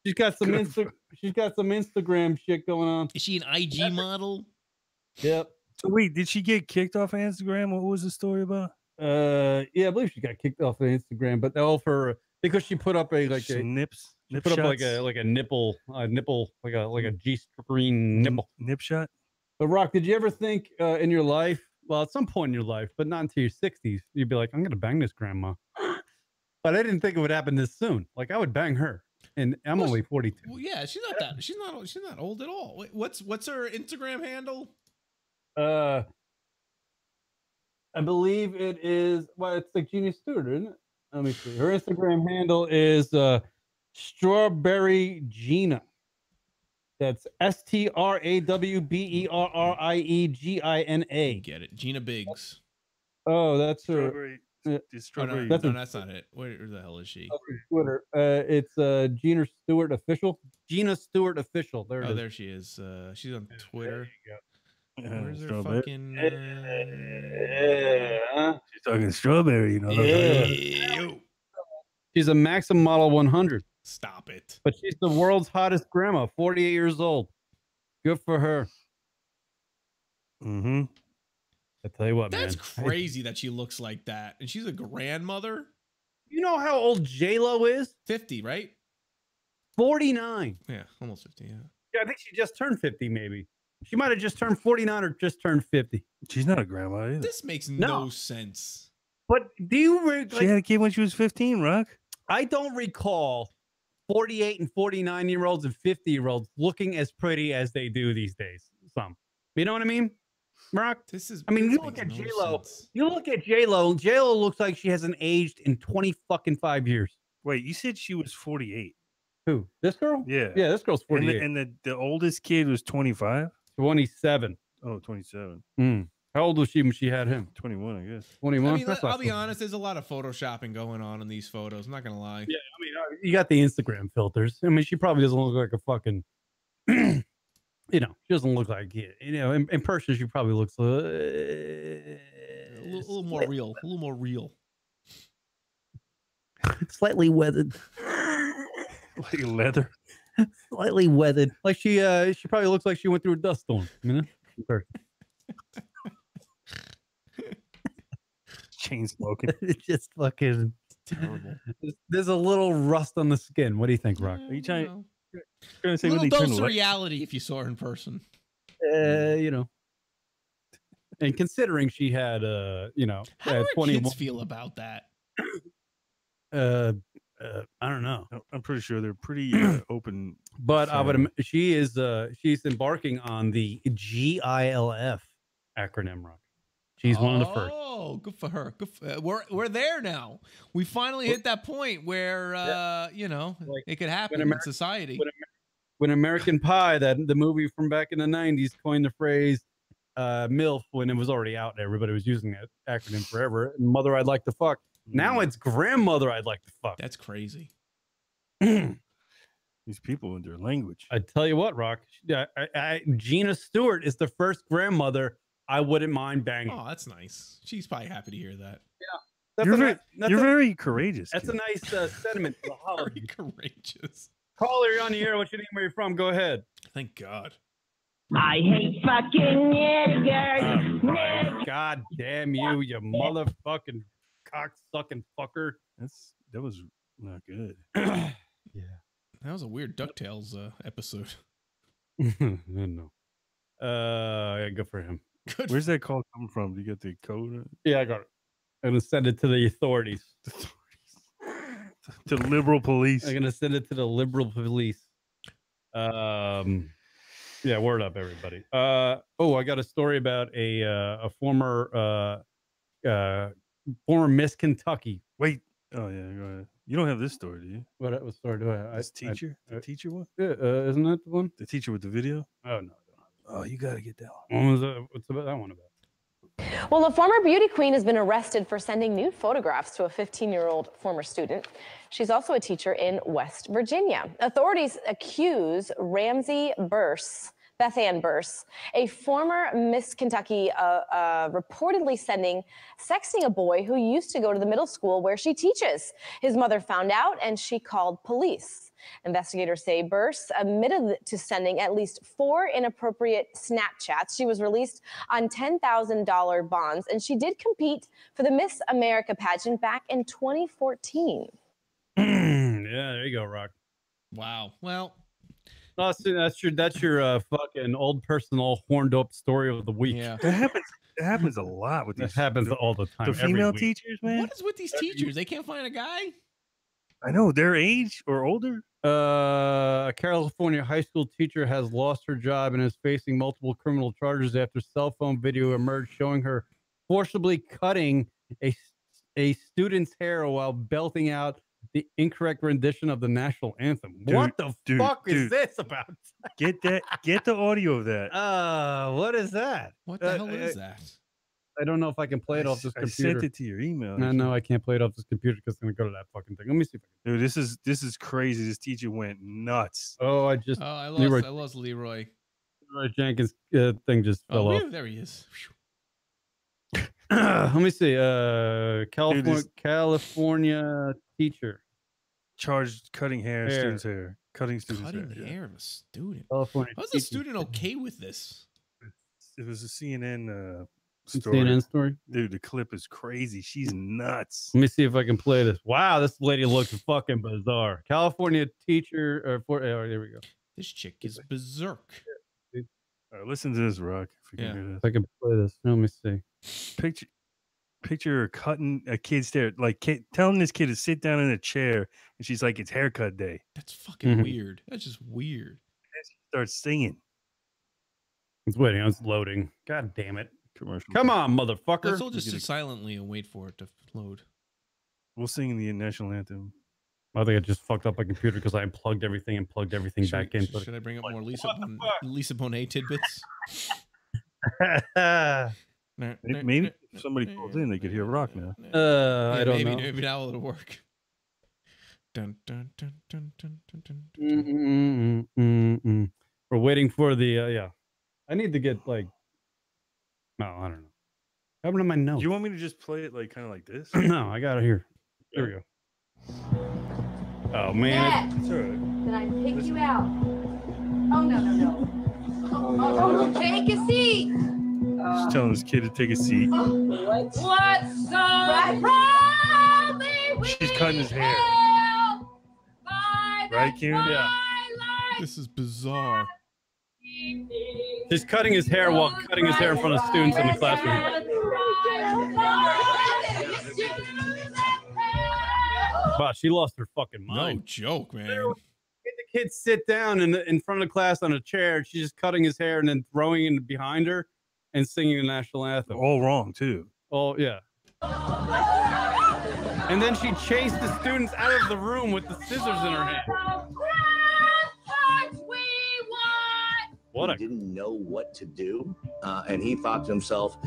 She's got some Good for- She's got some Instagram shit going on. Is she an IG model? Yep. So wait, did she get kicked off Instagram? What was the story about? Yeah, I believe she got kicked off of Instagram, but all for because she put up a Nips. she Nip put shots? up like a nipple like a G-string nipple. Nip shot? But Rock, did you ever think in your life, well, at some point in your life, but not until your 60s, you'd be like, I'm gonna bang this grandma. But I didn't think it would happen this soon. Like I would bang her, and I'm only 42. Well, yeah, she's not that. She's not old at all. Wait, what's her Instagram handle? I believe it is. Well, it's like Genius Stewart, isn't it? Let me see. Her Instagram handle is Strawberry Gina. That's STRAWBERRIEGINA. Get it, Gina Biggs. Oh, that's her. Strawberry. Yeah. Strawberry. That's no, a- that's not it. Where the hell is she? Twitter. It's Gina Stewart official. Gina Stewart official. There it Oh, is. there she is. She's on Twitter. Where's her Strawberry. fucking? She's talking strawberry, you know. Ew. She's a Maxim Model 100, Stop it. but she's the world's hottest grandma, 48 years old. Good for her. Mm-hmm. I tell you what, That's man. crazy that she looks like that, and she's a grandmother. You know how old J-Lo is? 50, right? 49. Yeah, almost 50. Yeah. Yeah, I think she just turned 50, maybe. She might have just turned 49 or just turned 50. She's not a grandma either. This makes No. no sense. But do you She had a kid when she was 15, Rock. I don't recall 48 and 49-year-olds and 50-year-olds looking as pretty as they do these days. Some. You know what I mean? Rock? This is. I mean, this you look makes at no J-Lo. sense. You look at J-Lo. J-Lo looks like she hasn't aged in 5 years. Wait, you said she was 48. Who? This girl? Yeah. Yeah, this girl's 48. And the oldest kid was 25? 27. Oh, 27. How old was she when she had him? 21, I guess. 21? I mean, That's I'll not be so- honest. There's a lot of photoshopping going on in these photos. I'm not gonna lie. Yeah, I mean, you got the Instagram filters. I mean, she probably doesn't look like a fucking, she doesn't look like it. In person, she probably looks A little more real. A little more real. slightly weathered. Like leather. Slightly weathered. Like she probably looks like she went through a dust storm. You know? In person. Chain smoking. It's just fucking Terrible. There's a little rust on the skin. What do you think, Rock? Are you trying No. to say A when little they turn dose of le- reality if you saw her in person. And considering she had How do our 21 kids feel about that? I don't know. I'm pretty sure they're pretty open. But I would Fair. she's embarking on the GILF acronym, Rock. She's one of the first. Oh, good for her. Good for, we're there now. We finally hit that point where it could happen in society. When American Pie, the movie from back in the 90s, coined the phrase MILF when it was already out there. Everybody was using that acronym forever. Mother I'd like to fuck. Now it's grandmother I'd like to fuck. That's crazy. These people and their language. I tell you what, Rock. Gina Stewart is the first grandmother I wouldn't mind banging. Oh, that's nice. She's probably happy to hear that. That's You're very courageous. That's kid. a nice sentiment for the holiday. Very courageous. Caller, you're on the air. What's your name? Where you from? Go ahead. Thank God. I hate fucking niggers. God damn you, you motherfucking cock-sucking fucker. That was not good. Yeah. That was a weird DuckTales episode. No. Yeah, good for him. Good. Where's that call coming from? Do you get the code? Yeah, I got it. I'm gonna send it to the authorities. To liberal police. I'm gonna send it to the liberal police. Yeah, word up, everybody. Oh, I got a story about a former Miss Kentucky. Wait. Oh yeah, go ahead. You don't have this story, do you? What story do I? This teacher, the teacher one. Yeah, isn't that the one? The teacher with the video. Oh no. Oh, you gotta get that one. What was that? What's about that one about? Well, a former beauty queen has been arrested for sending nude photographs to a 15-year-old former student. She's also a teacher in West Virginia. Authorities accuse Beth Ann Burse, a former Miss Kentucky, reportedly sexting a boy who used to go to the middle school where she teaches. His mother found out and she called police. Investigators say Burse admitted to sending at least 4 inappropriate Snapchats. She was released on $10,000 bonds, and she did compete for the Miss America pageant back in 2014. Yeah, there you go, Rock. Wow. Well, that's your fucking old personal horned up story of the week. Yeah, It happens a lot with these. It happens all the time. The female teachers, man. what is with these teachers? They can't find a guy. I know their age or older. A California high school teacher has lost her job and is facing multiple criminal charges after cell phone video emerged showing her forcibly cutting a student's hair while belting out the incorrect rendition of the national anthem. What the fuck is this about? Get the audio of that. What is that? What the hell is that? I don't know if I can play it off this computer. I sent it to your email. No, I can't play it off this computer because it's gonna go to that fucking thing. Let me see if I can. Dude, this is crazy. This teacher went nuts. Oh, I lost Leroy. Leroy Jenkins thing just fell off. There he is. Let me see. California teacher charged cutting student's hair. Cutting hair of a student. California. How's the student okay with this? It was a CNN story. CNN story. Dude, the clip is crazy. She's nuts. Let me see if I can play this. Wow, this lady looks fucking bizarre. California teacher. There we go. This chick is berserk. All right, listen to this, Rock. If you can hear this. If I can play this. Let me see. Picture her cutting a kid's hair, like telling this kid to sit down in a chair, and she's like, "It's haircut day." That's fucking weird. That's just weird. And she starts singing. It's waiting. It's loading. God damn it. Commercial. Come on, motherfucker. Let's all just sit silently and wait for it to load. We'll sing the national anthem. I think I just fucked up my computer because I unplugged everything and plugged everything back in. Should I bring up more Lisa Bonet tidbits? Maybe if somebody calls in, they could hear Rock now. I don't know. Maybe now it'll work. Dun, dun, dun, dun, dun, dun, dun. We're waiting for the yeah. I need to get like. No, I don't know. What happened to my notes? Do you want me to just play it like kind of like this? No, I got it here. Here we go. Oh man, it's all right. Then I pick you out. Oh no. Oh, take a seat. She's telling this kid to take a seat. What's She's cutting his hair. Right, Kieran? Yeah. This is bizarre. She's cutting his hair while cutting his hair in front of students in the classroom. Wow, she lost her fucking mind. No joke, man. The kid sit down in front of the class on a chair. She's just cutting his hair and then throwing it behind her and singing the national anthem. All wrong, too. Oh, yeah. And then she chased the students out of the room with the scissors in her hand. What he didn't know what to do, and he thought to himself,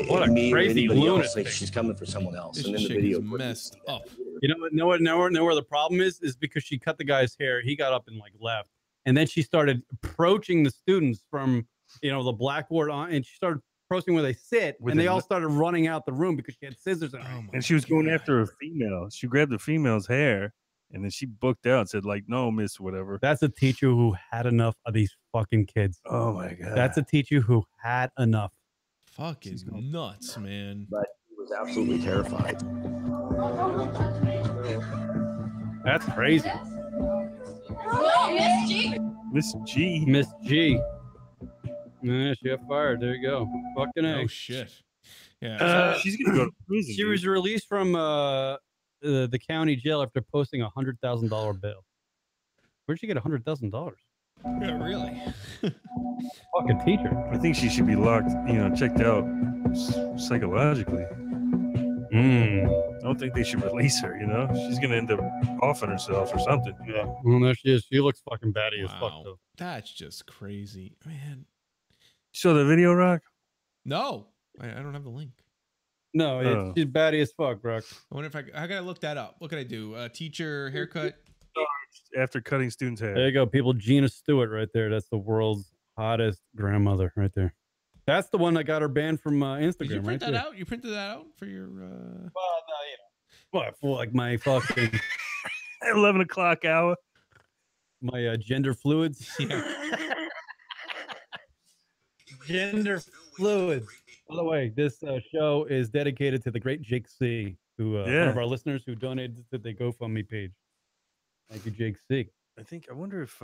"What a crazy lunatic! Like she's coming for someone else." This and then the chick video is messed up. You know where the problem is because she cut the guy's hair. He got up and like left, and then she started approaching the students from the blackboard on, and she started approaching where they sit, and they all started running out the room because she had scissors in her hand. And she was going after a female. She grabbed the female's hair. And then she booked out and said, like, no, miss, whatever. That's a teacher who had enough of these fucking kids. Oh, my God. That's a teacher who had enough. Fucking nuts, man. But he was absolutely terrified. That's crazy. Miss G. Miss G. Yeah, she got fired. There you go. Fucking A. Oh, shit. Yeah. She's going to go to prison. She was released from the county jail after posting $100,000 bail. Where'd she get $100,000? Yeah, really. Fucking teacher. I think she should be locked, checked out psychologically. I don't think they should release her, She's going to end up offing herself or something. Yeah. Well, there she is. She looks fucking batty as fuck, though. That's just crazy, man. Show the video, Rock? No, I don't have the link. No, she's batty as fuck, Brock. I wonder if I gotta look that up. What can I do? Teacher haircut. After cutting students' hair. There you go, people. Gina Stewart right there. That's the world's hottest grandmother right there. That's the one that got her banned from Instagram. Did you print right that there. out? You printed that out for your. What for? Like my fucking 11 o'clock hour. My gender fluids. Yeah. Gender fluids. By the way, this show is dedicated to the great Jake C, who one of our listeners who donated to the GoFundMe page. Thank you, Jake C. I wonder if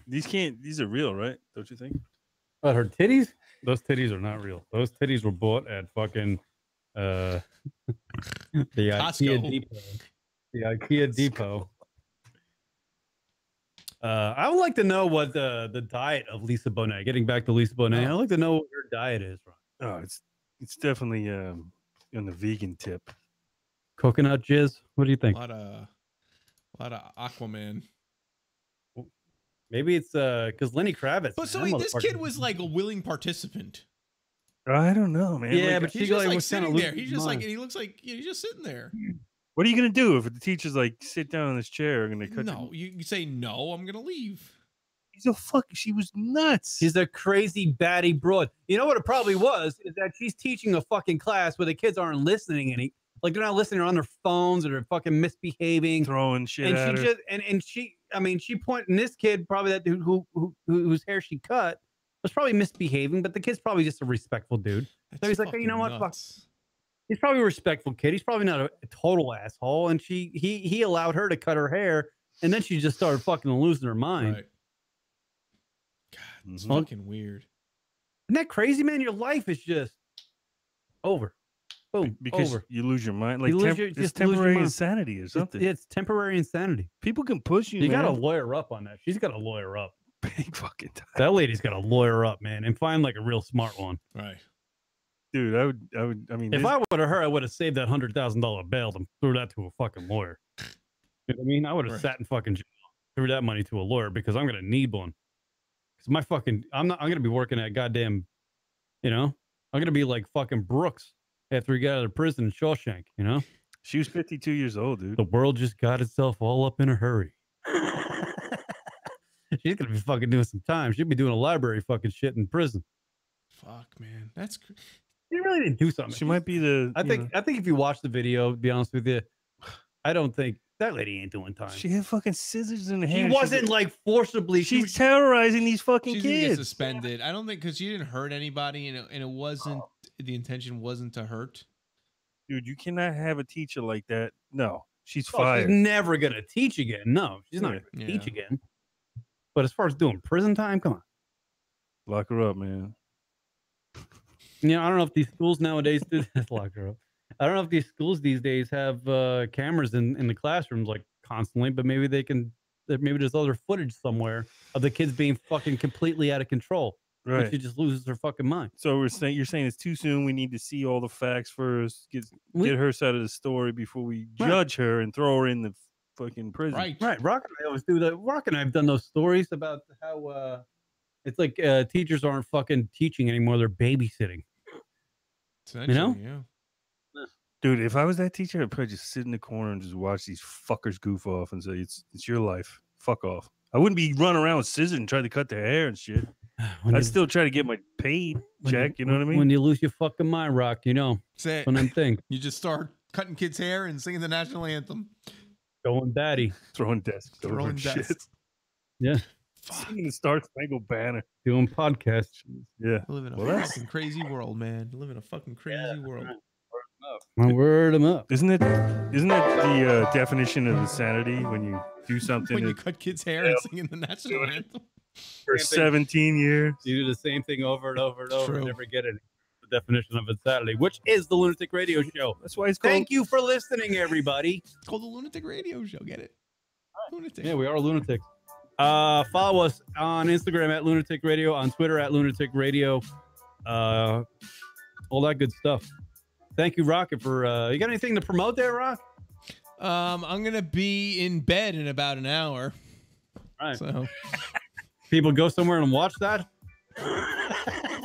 these are real, right? Don't you think? But her titties? Those titties are not real. Those titties were bought at fucking the IKEA Depot. The IKEA Depot. I would like to know what the diet of Lisa Bonet. Getting back to Lisa Bonet, I'd like to know what her diet is, Ron. Oh, it's definitely on the vegan tip. Coconut jizz. What do you think? A lot of Aquaman. Maybe it's because Lenny Kravitz. But so wait, this kid was like a willing participant. I don't know, man. Yeah, Like, but He's she just like like was kind sitting of there. He's just like, and he looks like he's just sitting there. what are you gonna do if the teacher's like, sit down in this chair and they cut No, you? you say no. I'm gonna leave. He's a fuck. She was nuts. She's a crazy batty broad. You know what it probably was is that she's teaching a fucking class where the kids aren't listening any. Like they're not listening, they're on their phones or they're fucking misbehaving, throwing shit and at she her. just and she, I mean, she pointed. And this kid, probably that dude whose hair she cut, was probably misbehaving, but the kid's probably just a respectful dude. So he's like, hey, you know what? Fuck. He's probably a respectful kid. He's probably not a total asshole. And he allowed her to cut her hair, and then she just started fucking losing her mind. Right. God, it's fucking weird. Isn't that crazy, man? Your life is just over. Boom. Because over. you lose your mind. Like You lose it's just lose your temporary mind. insanity or something. It's temporary insanity. People can push you. You got to man. lawyer up on that. She's got to lawyer up. Big fucking time. That lady's got to lawyer up, man, and find like a real smart one. Right. Dude, I would. I mean, If I would have her, I would have saved that $100,000 bail and threw that to a fucking lawyer. You know what I mean? I would have sat in fucking jail, threw that money to a lawyer because I'm gonna need one. Because my fucking, I'm gonna be working at goddamn, I'm gonna be like fucking Brooks after he got out of prison in Shawshank. she was 52 years old, dude. The world just got itself all up in a hurry. She's gonna be fucking doing some time. She'll be doing a library fucking shit in prison. Fuck, man, that's. She really didn't do something. She might be the. I think if you watch the video, to be honest with you, I don't think that lady ain't doing time. She had fucking scissors in her She hair. wasn't like forcibly. She's terrorizing these fucking She's gonna get kids. suspended. I don't think because she didn't hurt anybody, and it wasn't the intention wasn't to hurt. Dude, you cannot have a teacher like that. No, she's Oh, fired. she's never gonna teach again. No, she's not gonna teach again. But as far as doing prison time, come on. Lock her up, man. I don't know if these schools nowadays do this. Lock her up. I don't know if these schools these days have cameras in the classrooms like constantly, but maybe they can. Maybe there's other footage somewhere of the kids being fucking completely out of control. Right. And she just loses her fucking mind. So you're saying it's too soon. We need to see all the facts first. Get her side of the story before we judge her and throw her in the fucking prison. Right. Rock and I always do that. Rock and I have done those stories about how it's like teachers aren't fucking teaching anymore; they're babysitting. Essentially, yeah. Dude, if I was that teacher, I'd probably just sit in the corner and just watch these fuckers goof off and say, "It's your life. Fuck off." I wouldn't be running around with scissors and trying to cut their hair and shit. I'd still try to get my paid check. You know what I mean? When you lose your fucking mind, Rock, Say one of them things. You just start cutting kids' hair and singing the national anthem. Going batty. Throwing desks. Throwing shit. desks. Yeah. Singing the Star Spangled Banner. Doing podcasts. Yeah. We live in a fucking crazy world, man. We live in a fucking crazy world. I word them up. Isn't it the definition of insanity when you do something When you cut kids' hair and singing the national anthem for 17 years? You do the same thing over and over and over True. and never get it. The definition of insanity, which is the Lunatic Radio Show. That's why it's called. Thank you for listening, everybody. It's called the Lunatic Radio Show. Get it? Lunatic. Yeah, we are lunatics. Follow us on Instagram at Lunatic Radio, on Twitter at Lunatic Radio, all that good stuff. Thank you, Rocket, for you got anything to promote there, Rock? I'm gonna be in bed in about an hour. All right. So people go somewhere and watch that.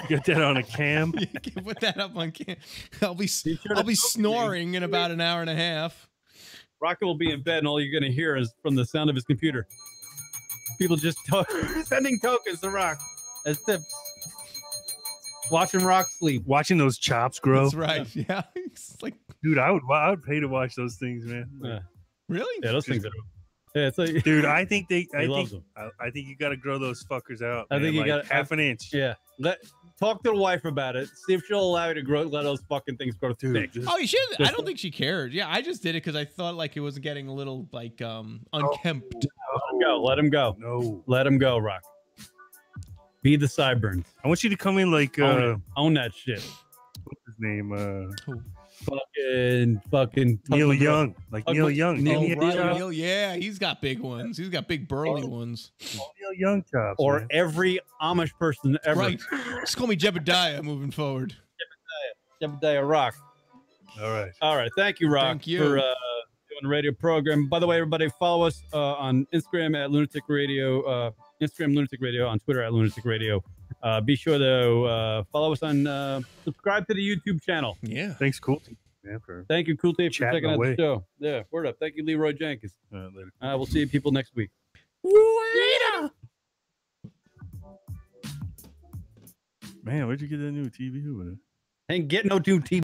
Get that on a cam. You can put that up on cam. I'll be snoring in about an hour and a half. Rocket will be in bed, and all you're gonna hear is from the sound of his computer. People just sending tokens to Rock as tips. Watching Rock sleep. Watching those chops grow. That's right. Yeah. It's like, dude, I would pay to watch those things, man. Yeah. Really? Yeah, those things are. Yeah, it's like, dude, I think he loves them. I think you got to grow those fuckers out. I think you like got half an inch. Yeah. Talk to the wife about it. See if she'll allow you to let those fucking things grow thick. Oh, you should. I don't think she cared. Yeah, I just did it because I thought like it was getting a little like unkempt. Let him go. Let him go. No. Let him go, Rock. Be the Sideburns. I want you to come in like own that shit. What's his name? Fucking Neil Young. Like Neil Young. Neil, yeah, he's got big ones. He's got big burly ones. Neil Young chops. Or man. Every Amish person ever. Right. Just call me Jebediah moving forward. Jebediah Rock. All right. Thank you, Rock, Thank you. for doing the radio program. By the way, everybody, follow us on Instagram at Lunatic Radio. Instagram Lunatic Radio, on Twitter at Lunatic Radio. Be sure to follow us on subscribe to the YouTube channel. Yeah. Thanks, Cool. Yeah, thank you, Cool Tape, for chatting checking out away. the show. Yeah, word up. Thank you, Leroy Jenkins. Later. We'll see you people next week. Later. Man, where'd you get that new TV over there? Ain't getting no new TV.